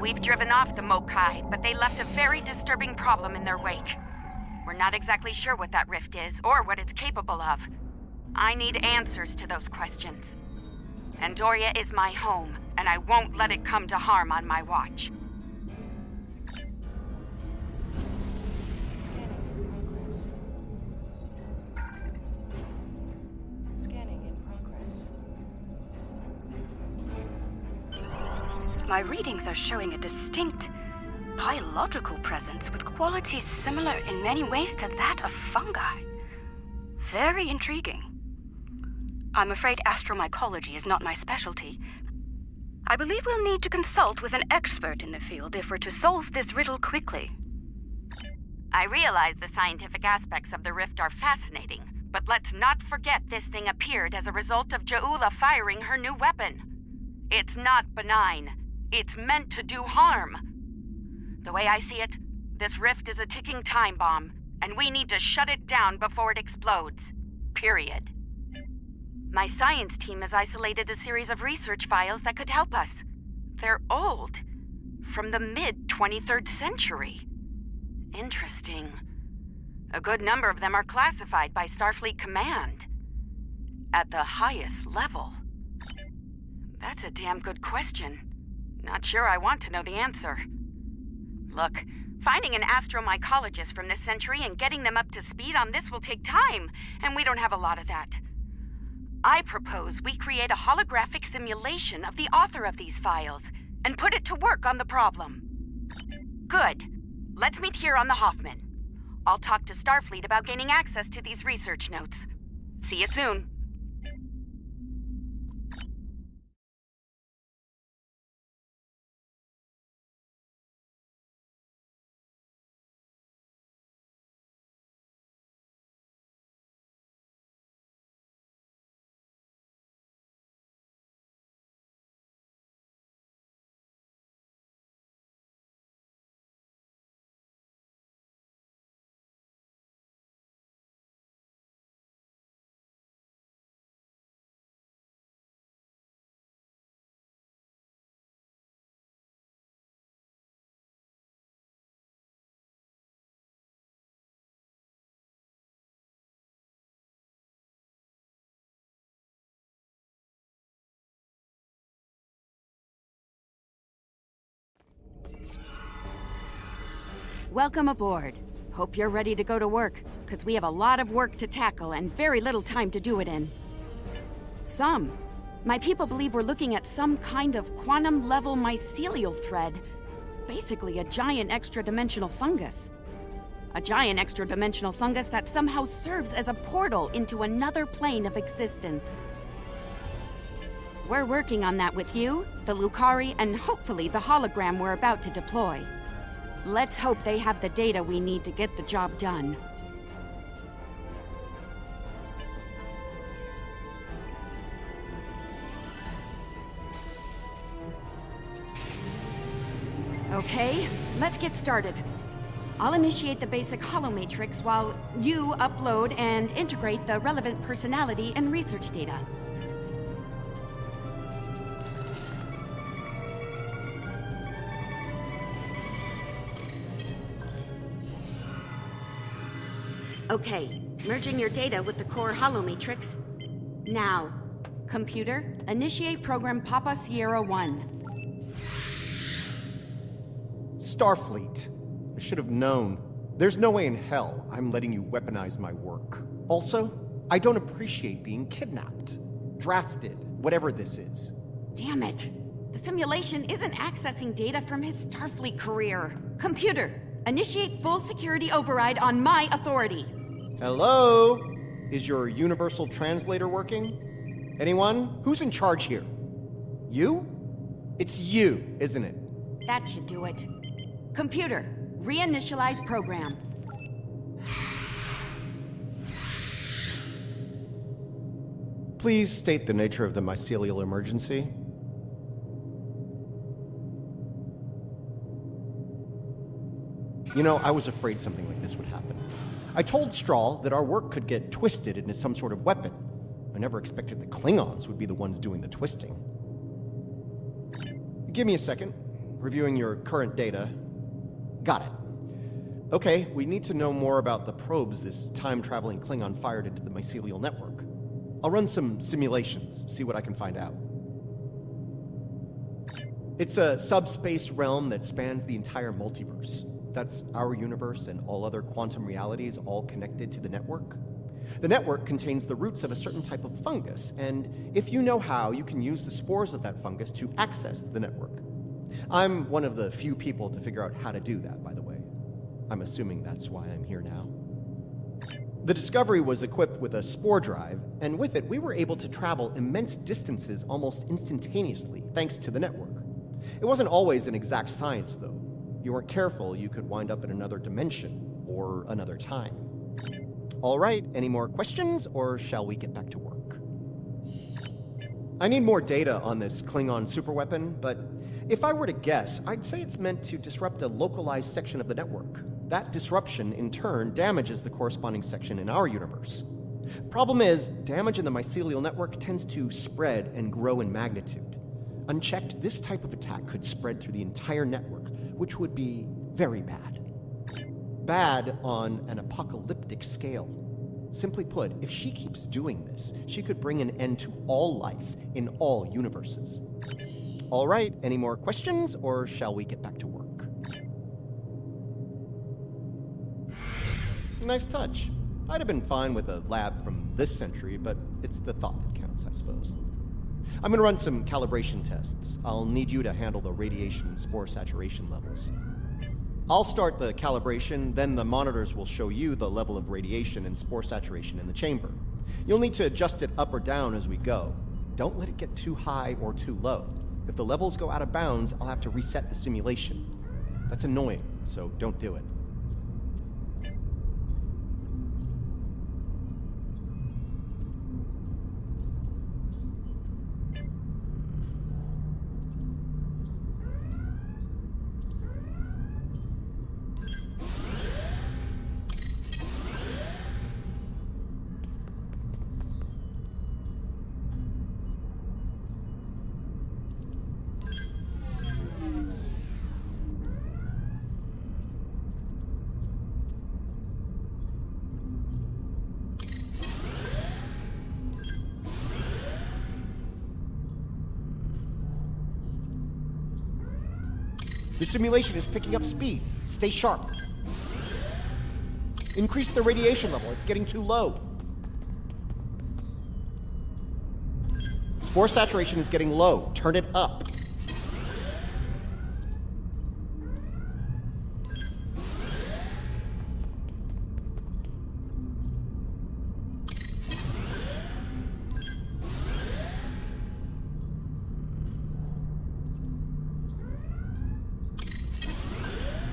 We've driven off the Mokai, but they left a very disturbing problem in their wake. We're not exactly sure what that rift is, or what it's capable of. I need answers to those questions. Andoria is my home, and I won't let it come to harm on my watch. My readings are showing a distinct biological presence with qualities similar in many ways to that of fungi. Very intriguing. I'm afraid astromycology is not my specialty. I believe we'll need to consult with an expert in the field if we're to solve this riddle quickly. I realize the scientific aspects of the rift are fascinating, but let's not forget this thing appeared as a result of Ja'ula firing her new weapon. It's not benign. It's meant to do harm. The way I see it, this rift is a ticking time bomb, and we need to shut it down before it explodes. Period. My science team has isolated a series of research files that could help us. They're old, from the mid-23rd century. Interesting. A good number of them are classified by Starfleet Command. At the highest level. That's a damn good question. Not sure I want to know the answer. Look, finding an astromycologist from this century and getting them up to speed on this will take time, and we don't have a lot of that. I propose we create a holographic simulation of the author of these files and put it to work on the problem. Good. Let's meet here on the Hoffman. I'll talk to Starfleet about gaining access to these research notes. See you soon. Welcome aboard. Hope you're ready to go to work, because we have a lot of work to tackle and very little time to do it in. My people believe we're looking at some kind of quantum-level mycelial thread. Basically a giant extra-dimensional fungus. A giant extra-dimensional fungus that somehow serves as a portal into another plane of existence. We're working on that with you, the Lucari, and hopefully the hologram we're about to deploy. Let's hope they have the data we need to get the job done. Okay, let's get started. I'll initiate the basic holomatrix while you upload and integrate the relevant personality and research data. Okay, merging your data with the core holomatrix. Now, computer, initiate program Papa Sierra 1. Starfleet. I should have known. There's no way in hell I'm letting you weaponize my work. Also, I don't appreciate being kidnapped, drafted, whatever this is. Damn it. The simulation isn't accessing data from his Starfleet career. Computer, initiate full security override on my authority. Hello? Is your universal translator working? Anyone? Who's in charge here? You? It's you, isn't it? That should do it. Computer, reinitialize program. Please state the nature of the mycelial emergency. You know, I was afraid something like this would happen. I told Strahl that our work could get twisted into some sort of weapon. I never expected the Klingons would be the ones doing the twisting. Give me a second. Reviewing your current data. Got it. Okay, we need to know more about the probes this time-traveling Klingon fired into the mycelial network. I'll run some simulations, see what I can find out. It's a subspace realm that spans the entire multiverse. That's our universe and all other quantum realities all connected to the network. The network contains the roots of a certain type of fungus, and if you know how, you can use the spores of that fungus to access the network. I'm one of the few people to figure out how to do that, by the way. I'm assuming that's why I'm here now. The Discovery was equipped with a spore drive, and with it, we were able to travel immense distances almost instantaneously, thanks to the network. It wasn't always an exact science, though. You weren't careful, you could wind up in another dimension, or another time. All right, any more questions, or shall we get back to work? I need more data on this Klingon superweapon, but if I were to guess, I'd say it's meant to disrupt a localized section of the network. That disruption, in turn, damages the corresponding section in our universe. Problem is, damage in the mycelial network tends to spread and grow in magnitude. Unchecked, this type of attack could spread through the entire network, which would be very bad. Bad on an apocalyptic scale. Simply put, if she keeps doing this, she could bring an end to all life in all universes. All right, any more questions, or shall we get back to work? Nice touch. I'd have been fine with a lab from this century, but it's the thought that counts, I suppose. I'm gonna run some calibration tests. I'll need you to handle the radiation and spore saturation levels. I'll start the calibration, then the monitors will show you the level of radiation and spore saturation in the chamber. You'll need to adjust it up or down as we go. Don't let it get too high or too low. If the levels go out of bounds, I'll have to reset the simulation. That's annoying, so don't do it. The simulation is picking up speed. Stay sharp. Increase the radiation level, it's getting too low. Spore saturation is getting low. Turn it up.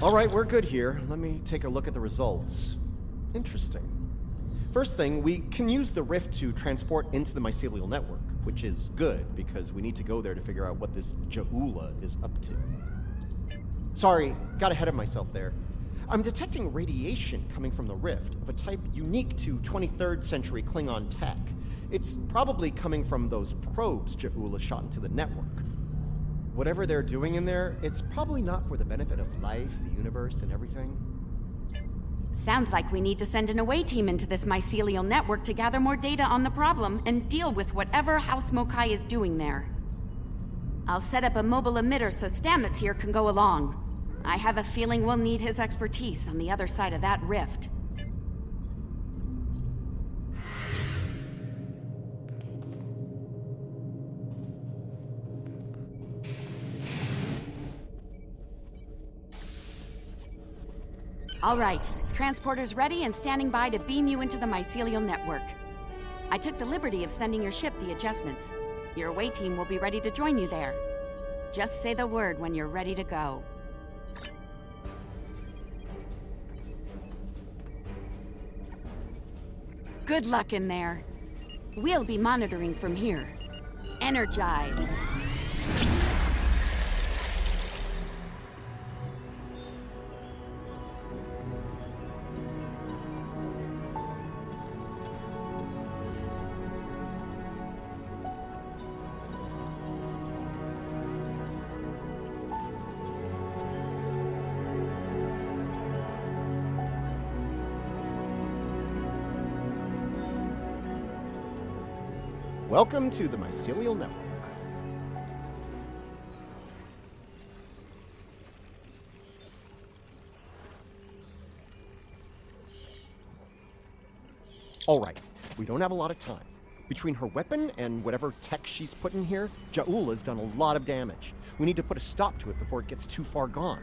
All right, we're good here. Let me take a look at the results. Interesting. First thing, we can use the rift to transport into the mycelial network, which is good because we need to go there to figure out what this Ja'ula is up to. Sorry, got ahead of myself there. I'm detecting radiation coming from the rift of a type unique to 23rd century Klingon tech. It's probably coming from those probes Ja'ula shot into the network. Whatever they're doing in there, it's probably not for the benefit of life, the universe, and everything. Sounds like we need to send an away team into this mycelial network to gather more data on the problem and deal with whatever House Mokai is doing there. I'll set up a mobile emitter so Stamets here can go along. I have a feeling we'll need his expertise on the other side of that rift. All right, transporter's ready and standing by to beam you into the mycelial network. I took the liberty of sending your ship the adjustments. Your away team will be ready to join you there. Just say the word when you're ready to go. Good luck in there. We'll be monitoring from here. Energize. Welcome to the mycelial network. All right, we don't have a lot of time. Between her weapon and whatever tech she's put in here, Ja'ula's done a lot of damage. We need to put a stop to it before it gets too far gone.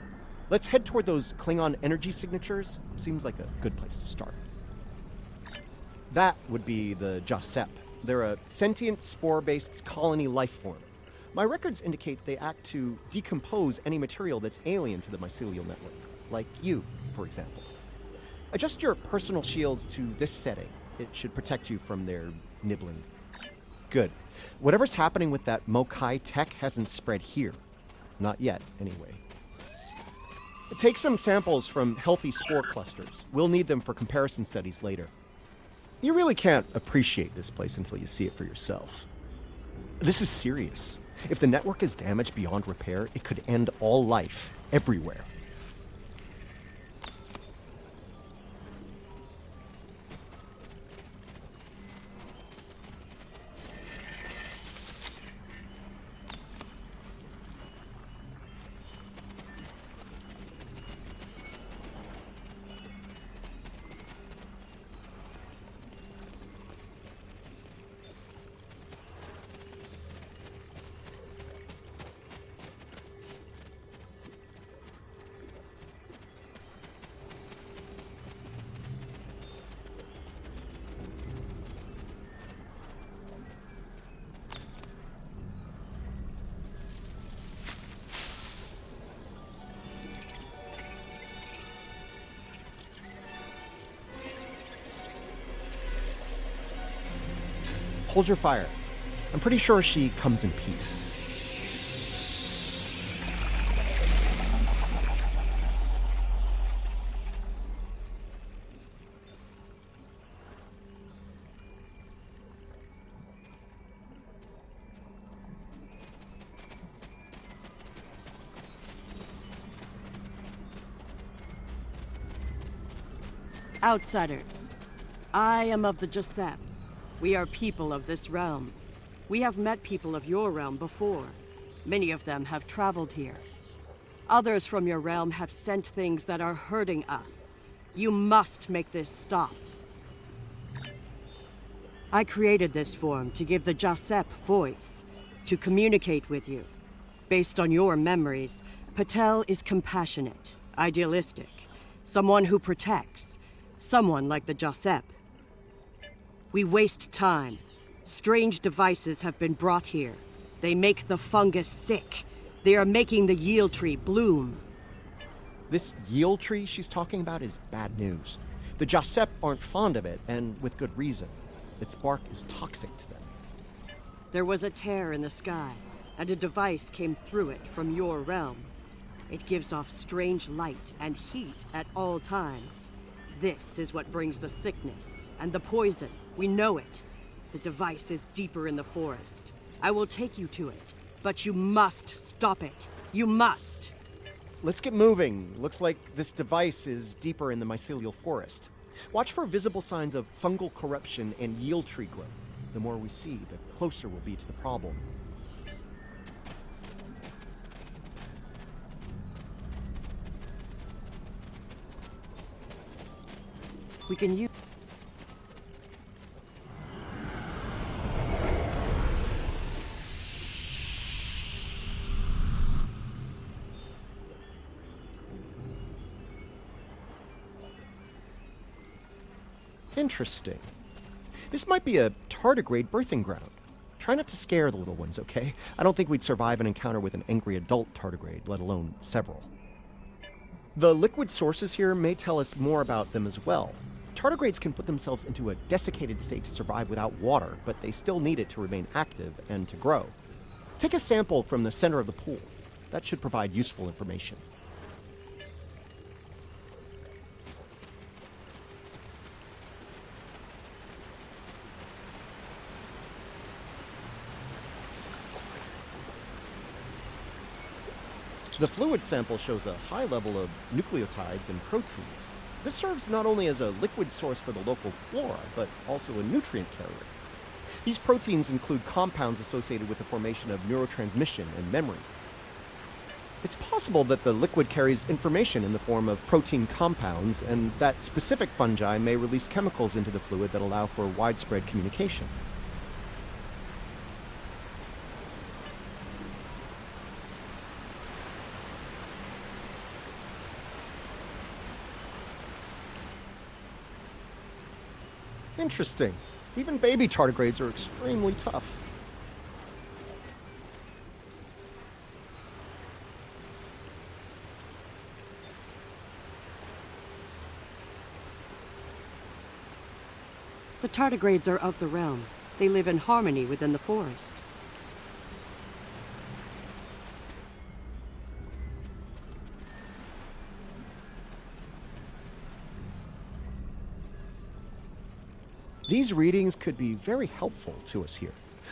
Let's head toward those Klingon energy signatures. Seems like a good place to start. That would be the Jasep. They're a sentient, spore-based colony life form. My records indicate they act to decompose any material that's alien to the mycelial network, like you, for example. Adjust your personal shields to this setting. It should protect you from their nibbling. Good. Whatever's happening with that Mokai tech hasn't spread here. Not yet, anyway. Take some samples from healthy spore clusters. We'll need them for comparison studies later. You really can't appreciate this place until you see it for yourself. This is serious. If the network is damaged beyond repair, it could end all life, everywhere. Hold your fire. I'm pretty sure she comes in peace. Outsiders, I am of the Jasep. We are people of this realm. We have met people of your realm before. Many of them have traveled here. Others from your realm have sent things that are hurting us. You must make this stop. I created this form to give the Jasep voice, to communicate with you. Based on your memories, Patel is compassionate, idealistic, someone who protects, someone like the Jasep. We waste time. Strange devices have been brought here. They make the fungus sick. They are making the yield tree bloom. This yield tree she's talking about is bad news. The Jasep aren't fond of it, and with good reason. Its bark is toxic to them. There was a tear in the sky, and a device came through it from your realm. It gives off strange light and heat at all times. This is what brings the sickness and the poison. We know it. The device is deeper in the forest. I will take you to it, but you must stop it. You must. Let's get moving. Looks like this device is deeper in the mycelial forest. Watch for visible signs of fungal corruption and yield tree growth. The more we see, the closer we'll be to the problem. We can use... Interesting. This might be a tardigrade birthing ground. Try not to scare the little ones, okay? I don't think we'd survive an encounter with an angry adult tardigrade, let alone several. The liquid sources here may tell us more about them as well. Tardigrades can put themselves into a desiccated state to survive without water, but they still need it to remain active and to grow. Take a sample from the center of the pool. That should provide useful information. The fluid sample shows a high level of nucleotides and proteins. This serves not only as a liquid source for the local flora, but also a nutrient carrier. These proteins include compounds associated with the formation of neurotransmission and memory. It's possible that the liquid carries information in the form of protein compounds, and that specific fungi may release chemicals into the fluid that allow for widespread communication. Interesting. Even baby tardigrades are extremely tough. The tardigrades are of the realm. They live in harmony within the forest. These readings could be very helpful to us here.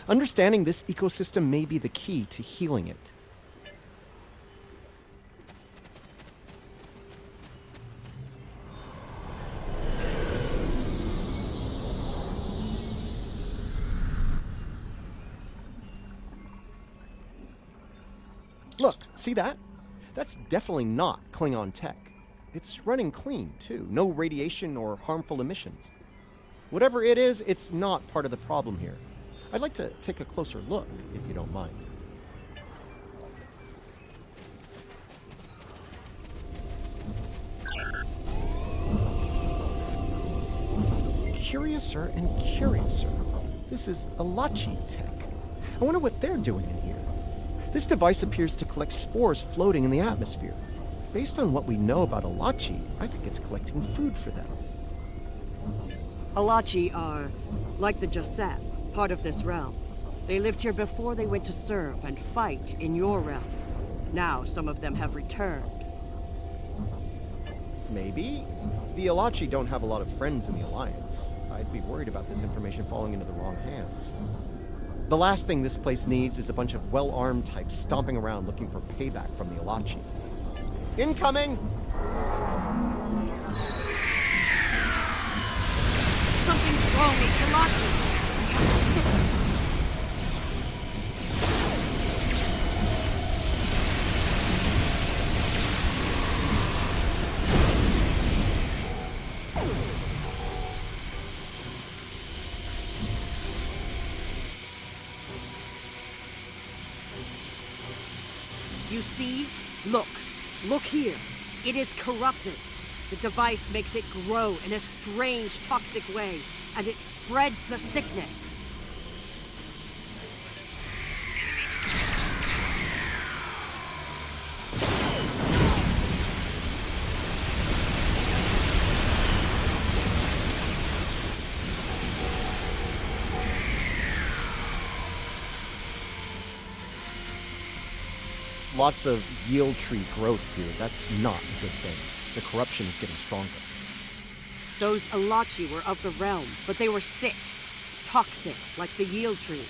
Understanding this ecosystem may be the key to healing it. Look, see that? That's definitely not Klingon tech. It's running clean, too. No radiation or harmful emissions. Whatever it is, it's not part of the problem here. I'd like to take a closer look, if you don't mind. Curiouser and curiouser. This is Alachi tech. I wonder what they're doing in here. This device appears to collect spores floating in the atmosphere. Based on what we know about Alachi, I think it's collecting food for them. Alachi are, like the Jasep, part of this realm. They lived here before they went to serve and fight in your realm. Now some of them have returned. Maybe. The Alachi don't have a lot of friends in the Alliance. I'd be worried about this information falling into the wrong hands. The last thing this place needs is a bunch of well-armed types stomping around looking for payback from the Alachi. Incoming! Something's wrong with Alachi. You see? Look. Look here. It is corrupted. The device makes it grow in a strange, toxic way, and it spreads the sickness. Lots of yield tree growth here. That's not a good thing. The corruption is getting stronger. Those Alachi were of the realm, but they were sick. Toxic, like the yield tree.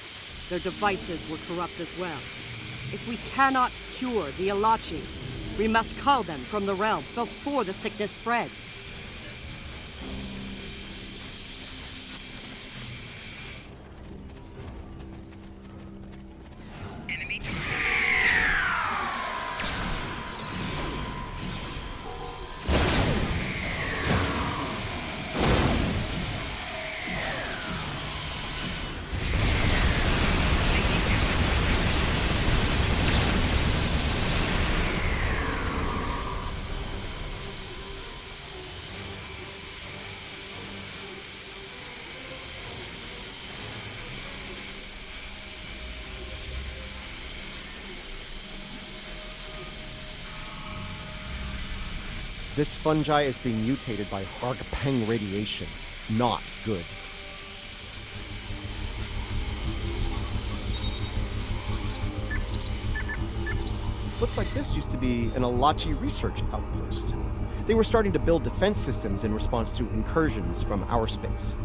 Their devices were corrupt as well. If we cannot cure the Alachi, we must cull them from the realm before the sickness spreads. This fungi is being mutated by Hargapeng radiation. Not good. Looks like this used to be an Alachi research outpost. They were starting to build defense systems in response to incursions from our space.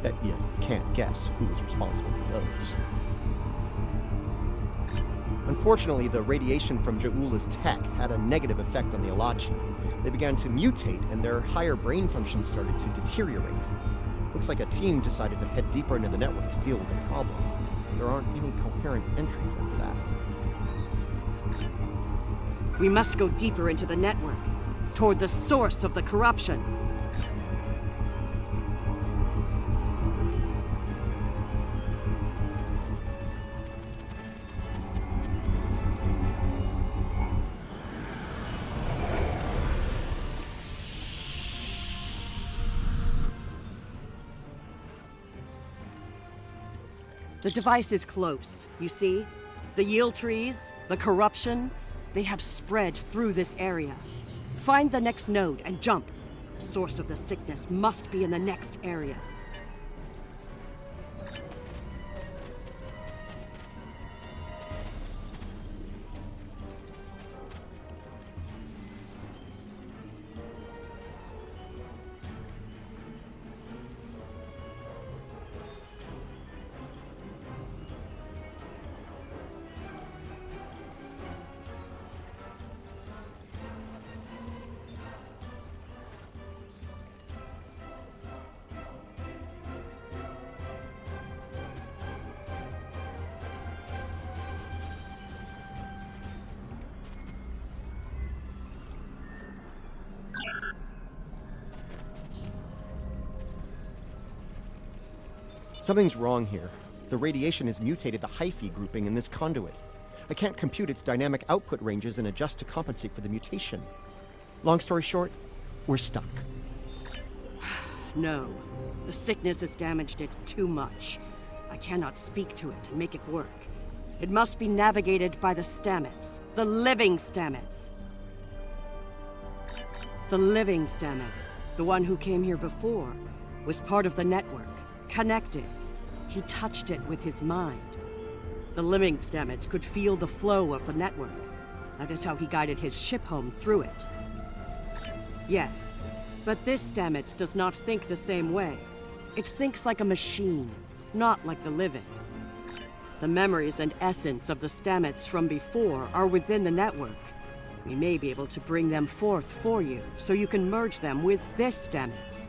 Bet you can't guess who was responsible for those. Unfortunately, the radiation from Ja'ula's tech had a negative effect on the Alachi. They began to mutate, and their higher brain functions started to deteriorate. Looks like a team decided to head deeper into the network to deal with the problem. There aren't any coherent entries after that. We must go deeper into the network, toward the source of the corruption. The device is close, you see? The yield trees, the corruption, they have spread through this area. Find the next node and jump. The source of the sickness must be in the next area. Something's wrong here. The radiation has mutated the hyphae grouping in this conduit. I can't compute its dynamic output ranges and adjust to compensate for the mutation. Long story short, we're stuck. No. The sickness has damaged it too much. I cannot speak to it and make it work. It must be navigated by the Stamets. The living Stamets. The living Stamets, the one who came here before, was part of the network. Connected. He touched it with his mind. The living Stamets could feel the flow of the network. That is how he guided his ship home through it. Yes, but this Stamets does not think the same way. It thinks like a machine, not like the living. The memories and essence of the Stamets from before are within the network. We may be able to bring them forth for you, so you can merge them with this Stamets.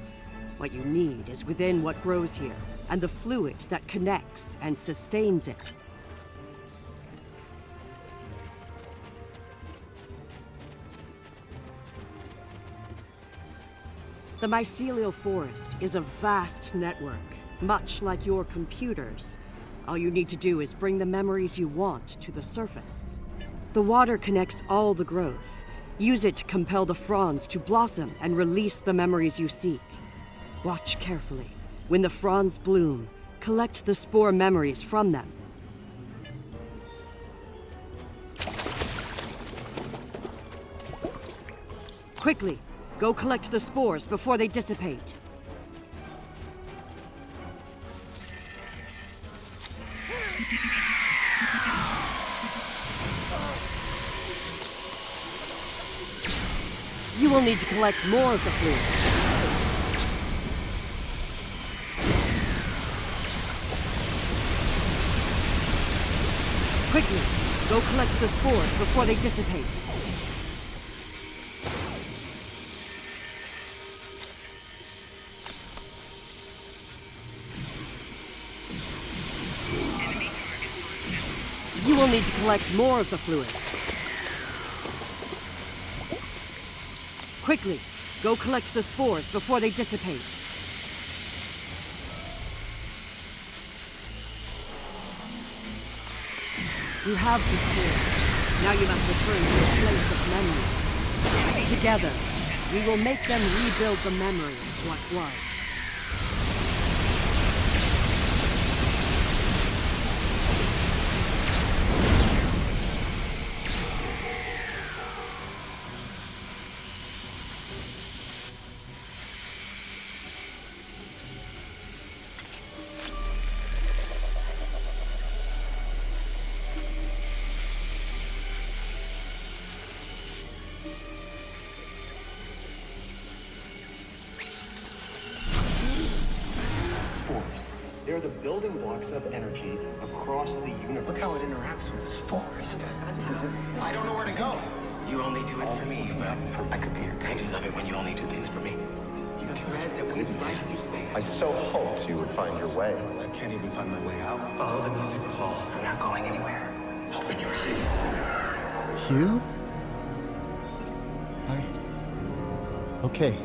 What you need is within what grows here, and the fluid that connects and sustains it. The mycelial forest is a vast network, much like your computers. All you need to do is bring the memories you want to the surface. The water connects all the growth. Use it to compel the fronds to blossom and release the memories you seek. Watch carefully. When the fronds bloom, collect the spore memories from them. Quickly, go collect the spores before they dissipate. You will need to collect more of the fluid. Quickly, go collect the spores before they dissipate. You will need to collect more of the fluid. Quickly, go collect the spores before they dissipate. You have the spores. Now you must return to a place of memory. Together, we will make them rebuild the memory of what was. They're the building blocks of energy across the universe. Look how it interacts with the spores. It's as if I don't know where to go. You only do it for me, but I could be your dad. I love it when you only do things for me. You thread that weaves life through space. I so hoped you would find your way. I can't even find my way out. Follow the music, Paul. I'm not going anywhere. Open your eyes. Hugh? Okay.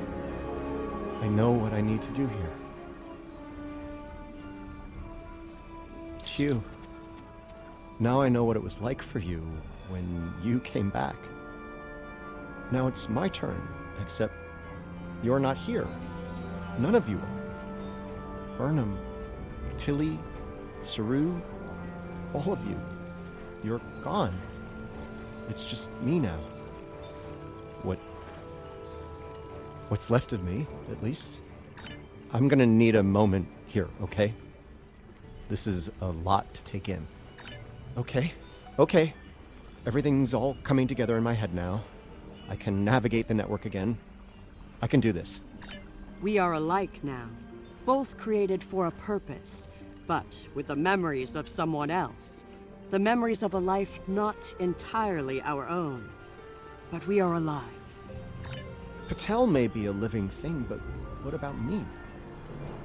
I know what I need to do here. Hugh, now I know what it was like for you when you came back. Now it's my turn, except you're not here. None of you are. Burnham, Tilly, Saru, all of you. You're gone. It's just me now. What's left of me, at least. I'm gonna need a moment here, okay? This is a lot to take in. Okay. Everything's all coming together in my head now. I can navigate the network again. I can do this. We are alike now, both created for a purpose, but with the memories of someone else. The memories of a life not entirely our own. But we are alive. Patel may be a living thing, but what about me?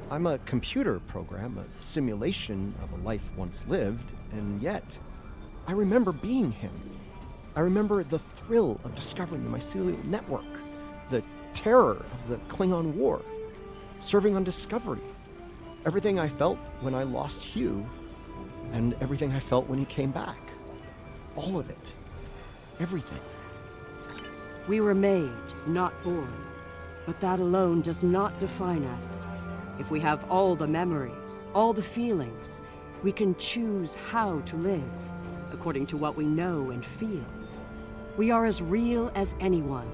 I'm a computer program, a simulation of a life once lived, and yet, I remember being him. I remember the thrill of discovering the mycelial network, the terror of the Klingon War, serving on Discovery, everything I felt when I lost Hugh, and everything I felt when he came back. All of it. Everything. We were made, not born, but that alone does not define us. If we have all the memories, all the feelings, we can choose how to live, according to what we know and feel. We are as real as anyone.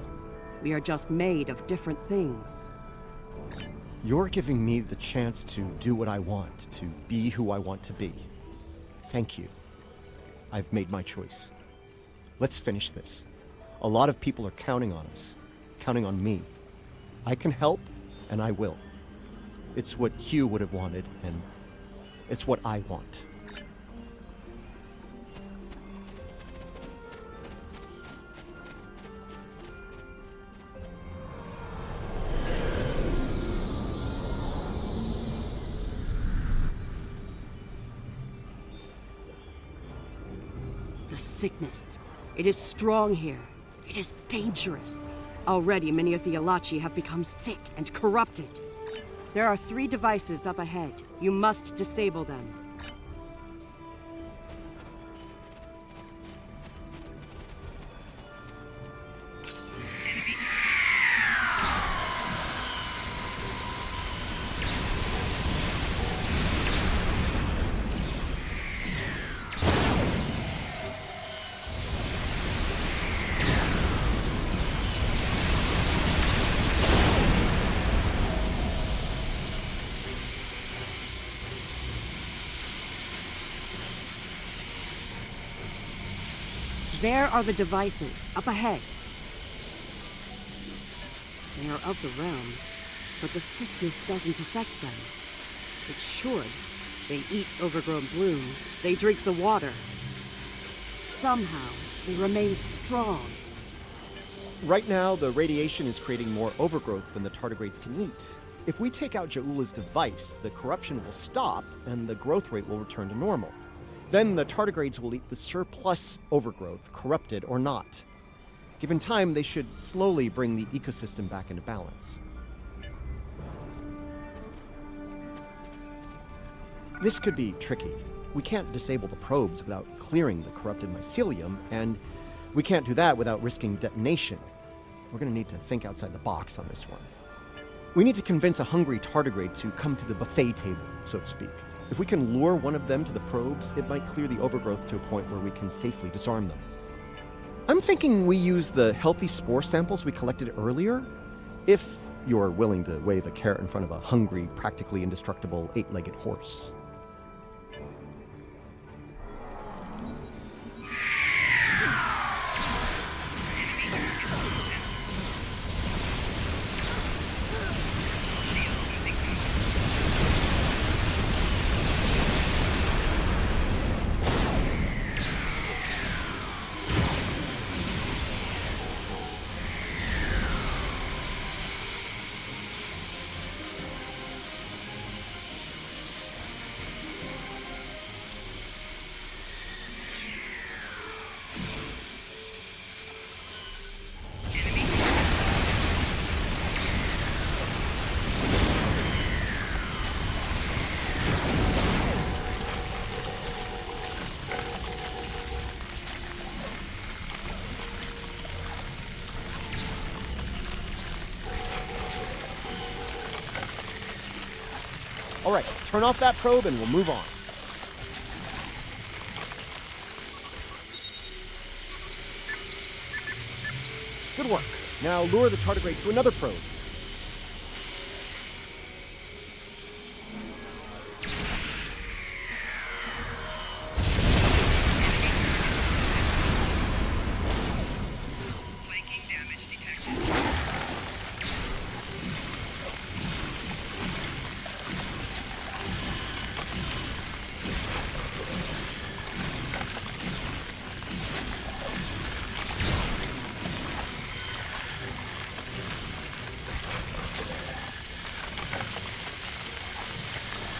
We are just made of different things. You're giving me the chance to do what I want, to be who I want to be. Thank you. I've made my choice. Let's finish this. A lot of people are counting on us, counting on me. I can help, and I will. It's what Hugh would have wanted, and it's what I want. The sickness. It is strong here. It is dangerous. Already many of the Alachi have become sick and corrupted. There are 3 devices up ahead. You must disable them. There are the devices, up ahead. They are of the realm, but the sickness doesn't affect them. It should. They eat overgrown blooms. They drink the water. Somehow, they remain strong. Right now, the radiation is creating more overgrowth than the tardigrades can eat. If we take out Ja'ula's device, the corruption will stop and the growth rate will return to normal. Then the tardigrades will eat the surplus overgrowth, corrupted or not. Given time, they should slowly bring the ecosystem back into balance. This could be tricky. We can't disable the probes without clearing the corrupted mycelium, and we can't do that without risking detonation. We're going to need to think outside the box on this one. We need to convince a hungry tardigrade to come to the buffet table, so to speak. If we can lure one of them to the probes, it might clear the overgrowth to a point where we can safely disarm them. I'm thinking we use the healthy spore samples we collected earlier, if you're willing to wave a carrot in front of a hungry, practically indestructible, eight-legged horse. All right, turn off that probe and we'll move on. Good work. Now lure the tardigrade to another probe.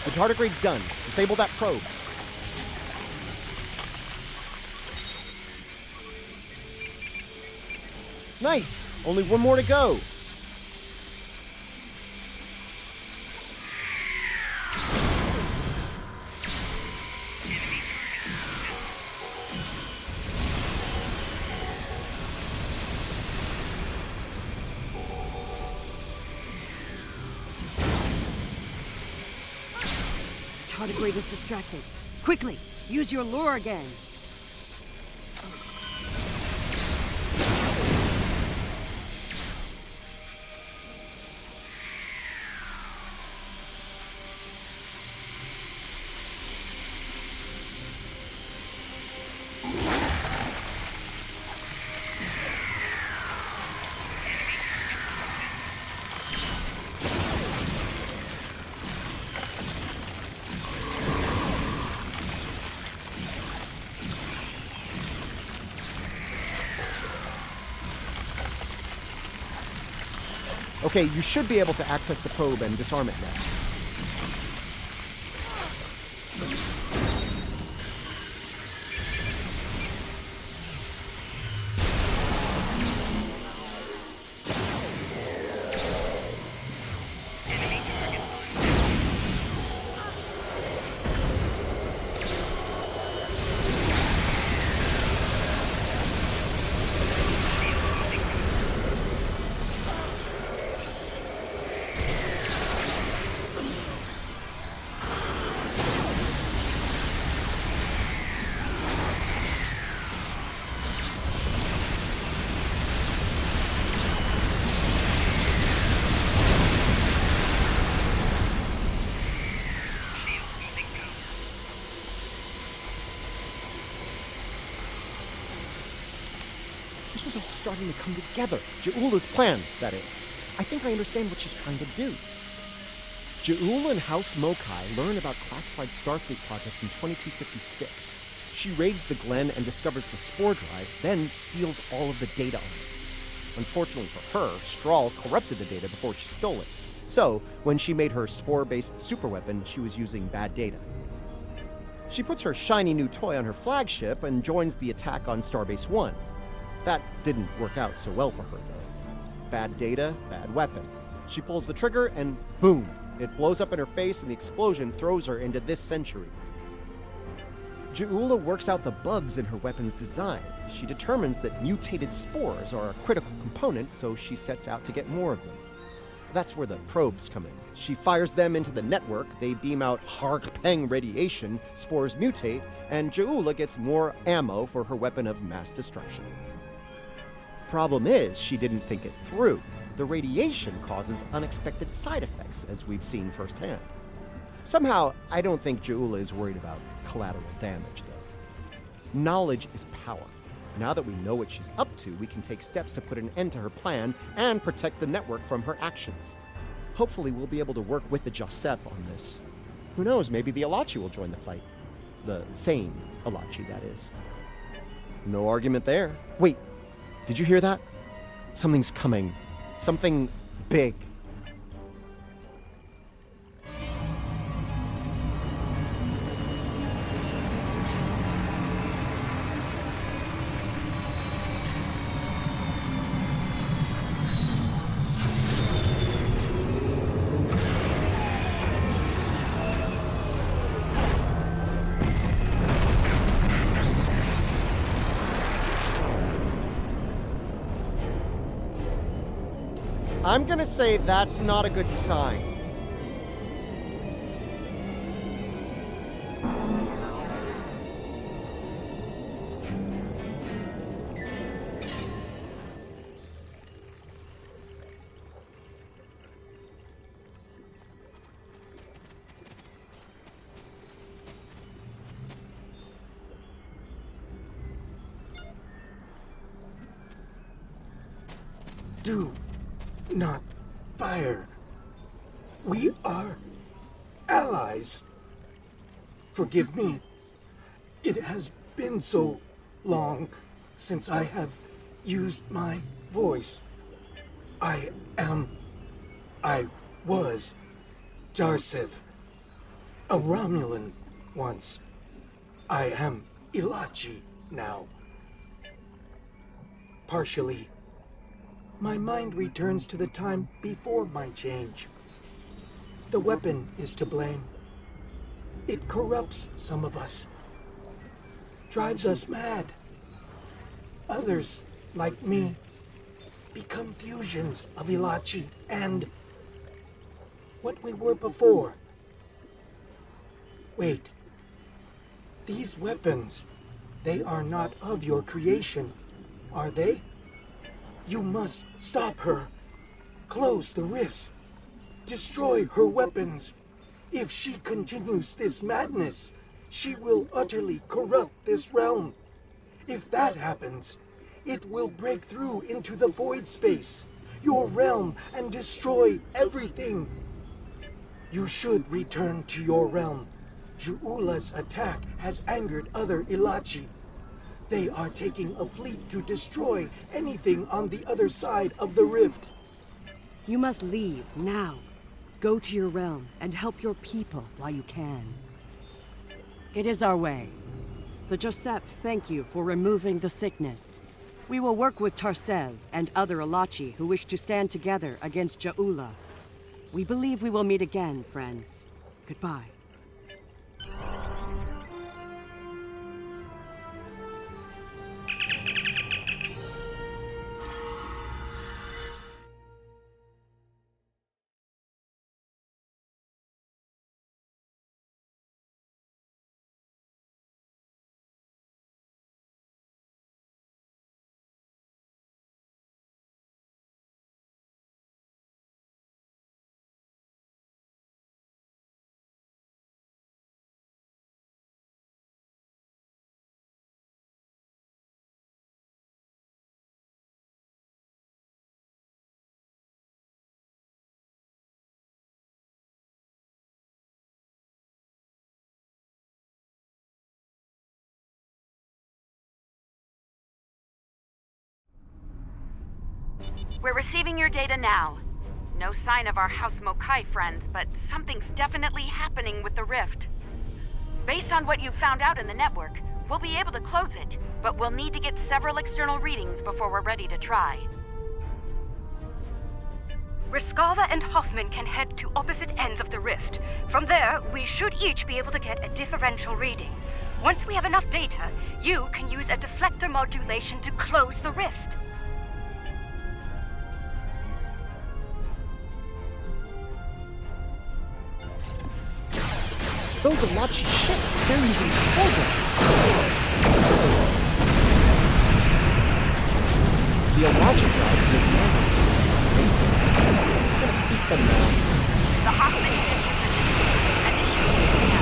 The tardigrade's done. Disable that probe. Nice! Only one more to go. Tardigrade is distracted. Quickly, use your lure again. Okay, you should be able to access the probe and disarm it now. This is all starting to come together. Ja'ula's plan, that is. I think I understand what she's trying to do. Ja'ula and House Mokai learn about classified Starfleet projects in 2256. She raids the Glen and discovers the spore drive, then steals all of the data on it. Unfortunately for her, Strahl corrupted the data before she stole it. So, when she made her spore-based superweapon, she was using bad data. She puts her shiny new toy on her flagship and joins the attack on Starbase 1. That didn't work out so well for her, though. Bad data, bad weapon. She pulls the trigger and boom! It blows up in her face and the explosion throws her into this century. Ja'ula works out the bugs in her weapon's design. She determines that mutated spores are a critical component, so she sets out to get more of them. That's where the probes come in. She fires them into the network, they beam out Hark-Peng radiation, spores mutate, and Ja'ula gets more ammo for her weapon of mass destruction. Problem is, she didn't think it through. The radiation causes unexpected side effects, as we've seen firsthand. Somehow, I don't think Ja'ula is worried about collateral damage, though. Knowledge is power. Now that we know what she's up to, we can take steps to put an end to her plan and protect the network from her actions. Hopefully, we'll be able to work with the Josep on this. Who knows, maybe the Alachi will join the fight. The sane Alachi, that is. No argument there. Wait, did you hear that? Something's coming. Something big. I'm gonna say that's not a good sign. Do not fire. We are allies. Forgive me. It has been so long since I have used my voice. I was Jarsev, a Romulan once. I am Ilachi now. Partially. My mind returns to the time before my change. The weapon is to blame. It corrupts some of us, drives us mad. Others, like me, become fusions of Ilachi and what we were before. Wait, these weapons, they are not of your creation, are they? You must stop her. Close the rifts. Destroy her weapons. If she continues this madness, she will utterly corrupt this realm. If that happens, it will break through into the void space, your realm, and destroy everything. You should return to your realm. Ja'ula's attack has angered other Ilachi. They are taking a fleet to destroy anything on the other side of the rift. You must leave now. Go to your realm and help your people while you can. It is our way. The Josep thank you for removing the sickness. We will work with Tarsev and other Alachi who wish to stand together against Ja'ula. We believe we will meet again, friends. Goodbye. We're receiving your data now. No sign of our House Mokai friends, but something's definitely happening with the rift. Based on what you've found out in the network, we'll be able to close it, but we'll need to get several external readings before we're ready to try. Riskava and Hoffman can head to opposite ends of the rift. From there, we should each be able to get a differential reading. Once we have enough data, you can use a deflector modulation to close the rift. Those Alachi ships, they're using spore drives. The Alachi drives are ignoring racing. I'm gonna keep them now. The Hoffman ship is initiating the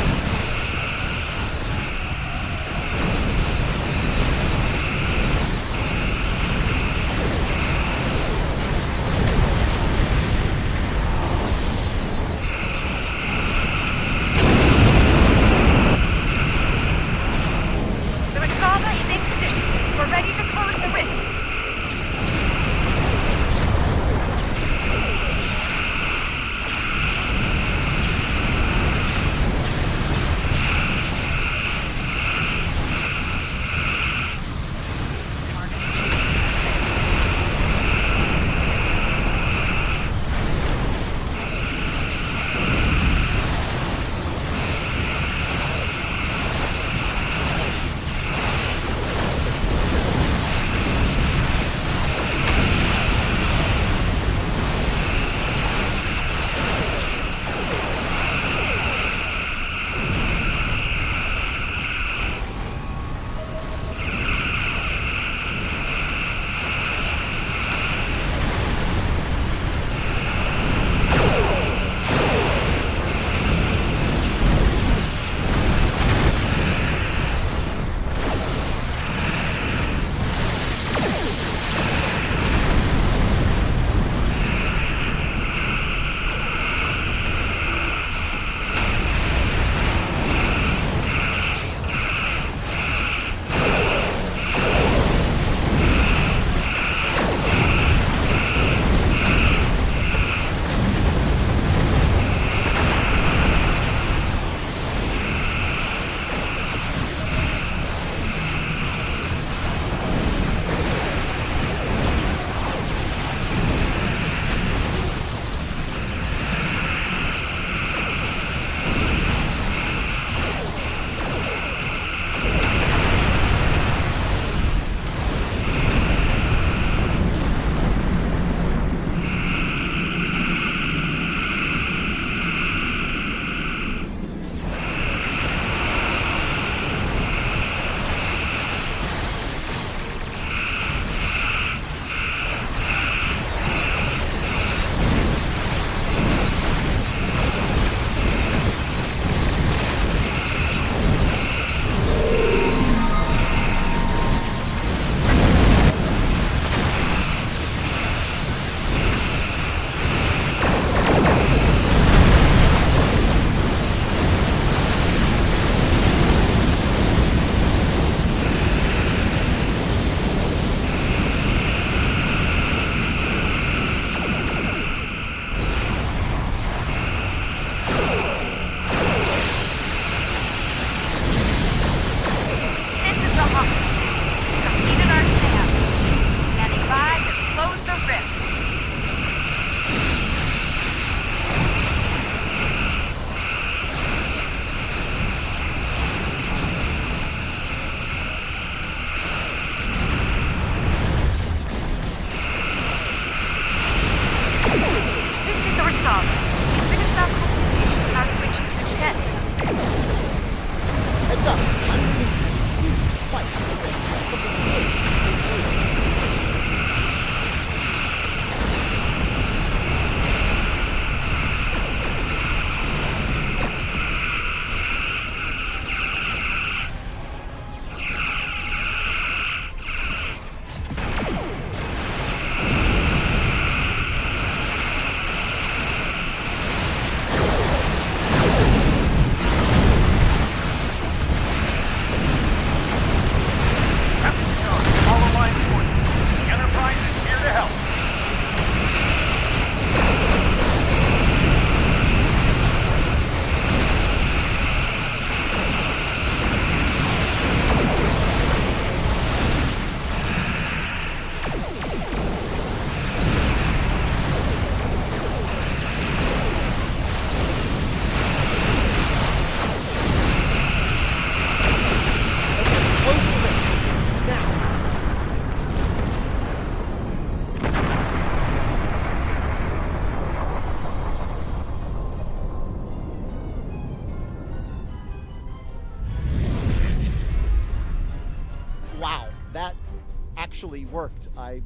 actually worked. I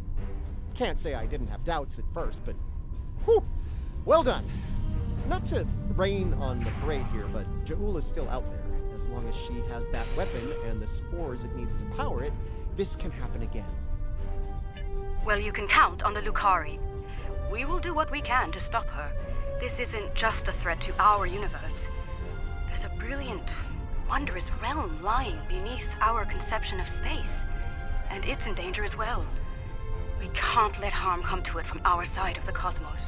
can't say I didn't have doubts at first, but whew, well done. Not to rain on the parade here, but Ja'ula's still out there. As long as she has that weapon and the spores it needs to power it, this can happen again. Well, you can count on the Lucari. We will do what we can to stop her. This isn't just a threat to our universe. There's a brilliant, wondrous realm lying beneath our conception of space. And it's in danger as well. We can't let harm come to it from our side of the cosmos.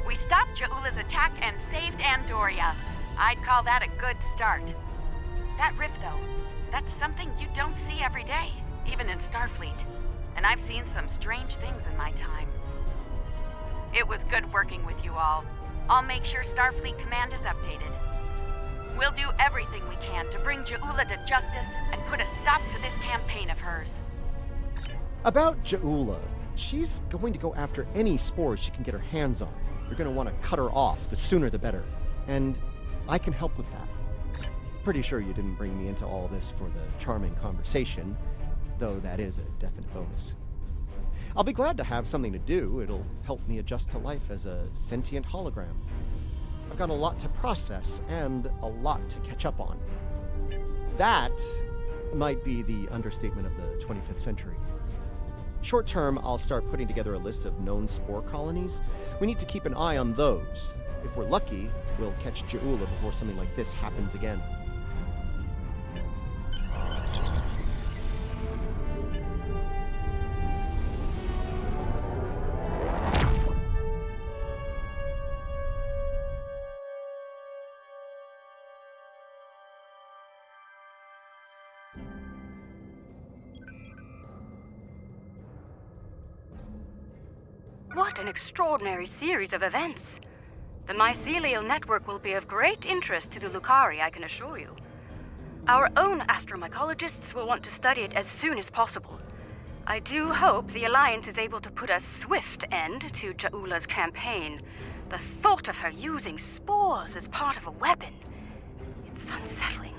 We stopped Ja'ula's attack and saved Andoria. I'd call that a good start. That rift, though, that's something you don't see every day, even in Starfleet. And I've seen some strange things in my time. It was good working with you all. I'll make sure Starfleet Command is updated. We'll do everything we can to bring Ja'ula to justice and put a stop to this campaign of hers. About Ja'ula, she's going to go after any spores she can get her hands on. You're going to want to cut her off, the sooner the better. And I can help with that. Pretty sure you didn't bring me into all this for the charming conversation, though that is a definite bonus. I'll be glad to have something to do. It'll help me adjust to life as a sentient hologram. I've got a lot to process and a lot to catch up on. That might be the understatement of the 25th century. Short term, I'll start putting together a list of known spore colonies. We need to keep an eye on those. If we're lucky, we'll catch Ja'ula before something like this happens again. What an extraordinary series of events. The mycelial network will be of great interest to the Lucari, I can assure you. Our own astromycologists will want to study it as soon as possible. I do hope the Alliance is able to put a swift end to Ja'ula's campaign. The thought of her using spores as part of a weapon, it's unsettling.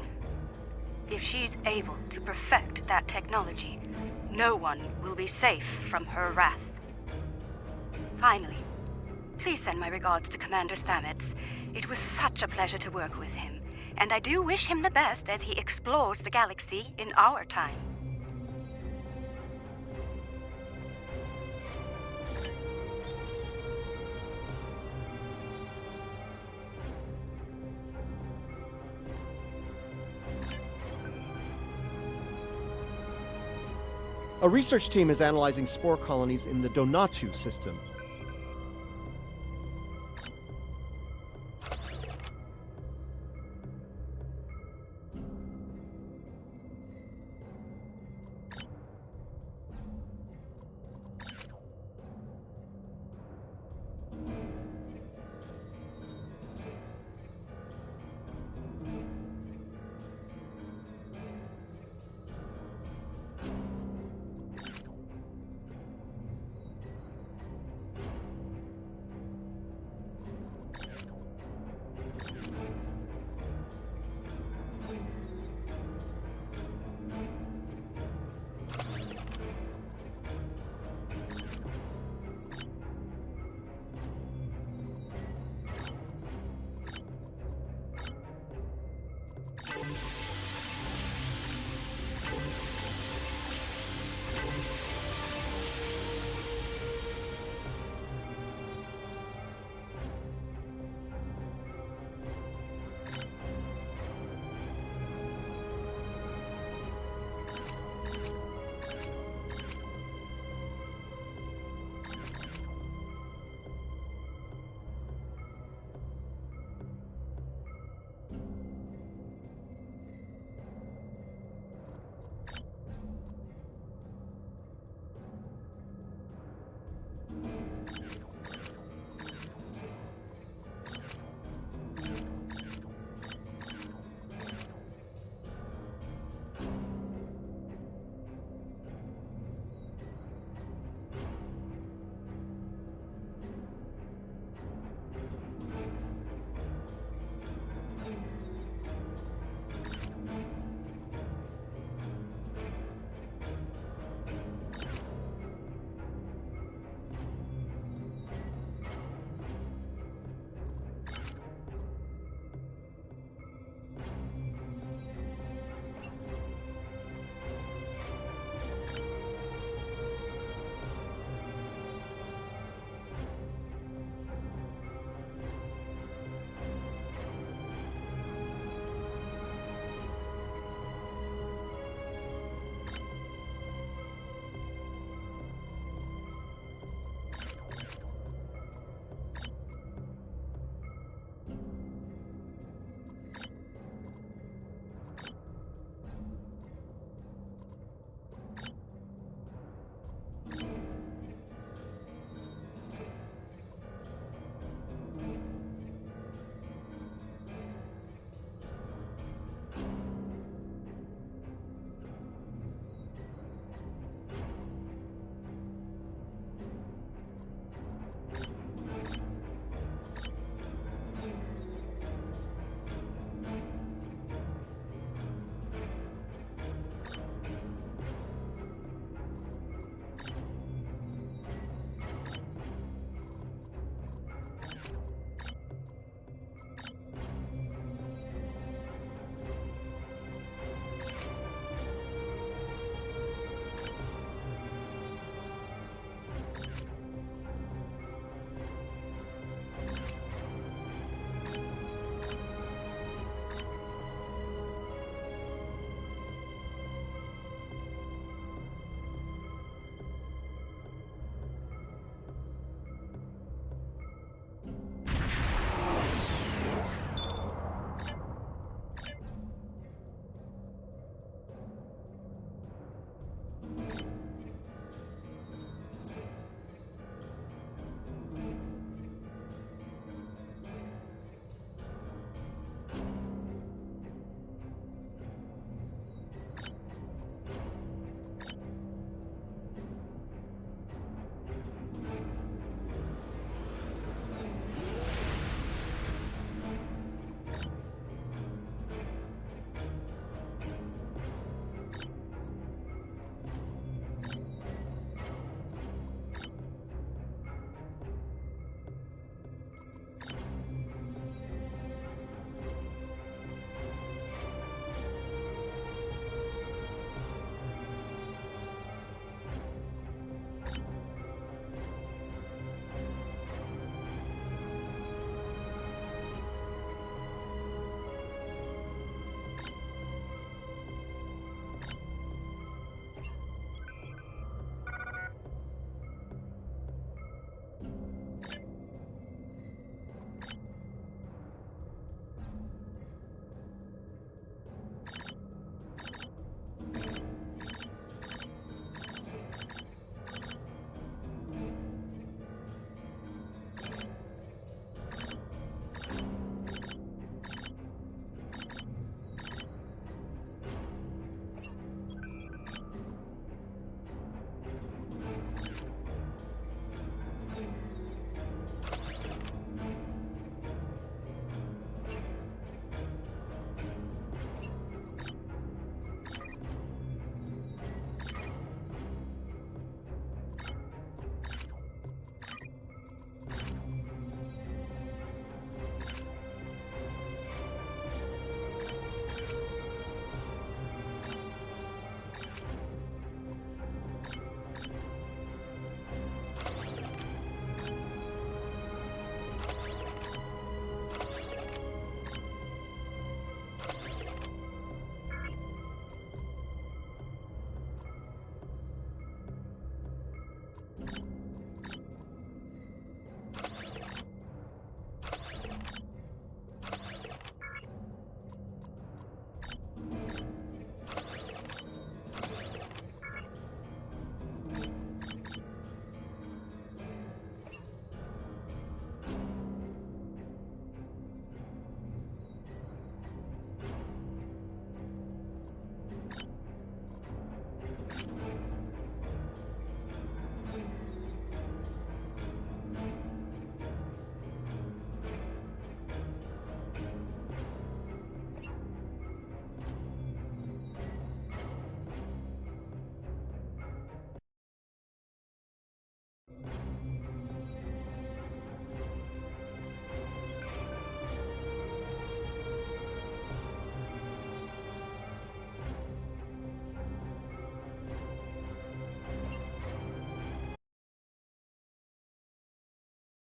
If she's able to perfect that technology, no one will be safe from her wrath. Finally, please send my regards to Commander Stamets. It was such a pleasure to work with him, and I do wish him the best as he explores the galaxy in our time. A research team is analyzing spore colonies in the Donatu system.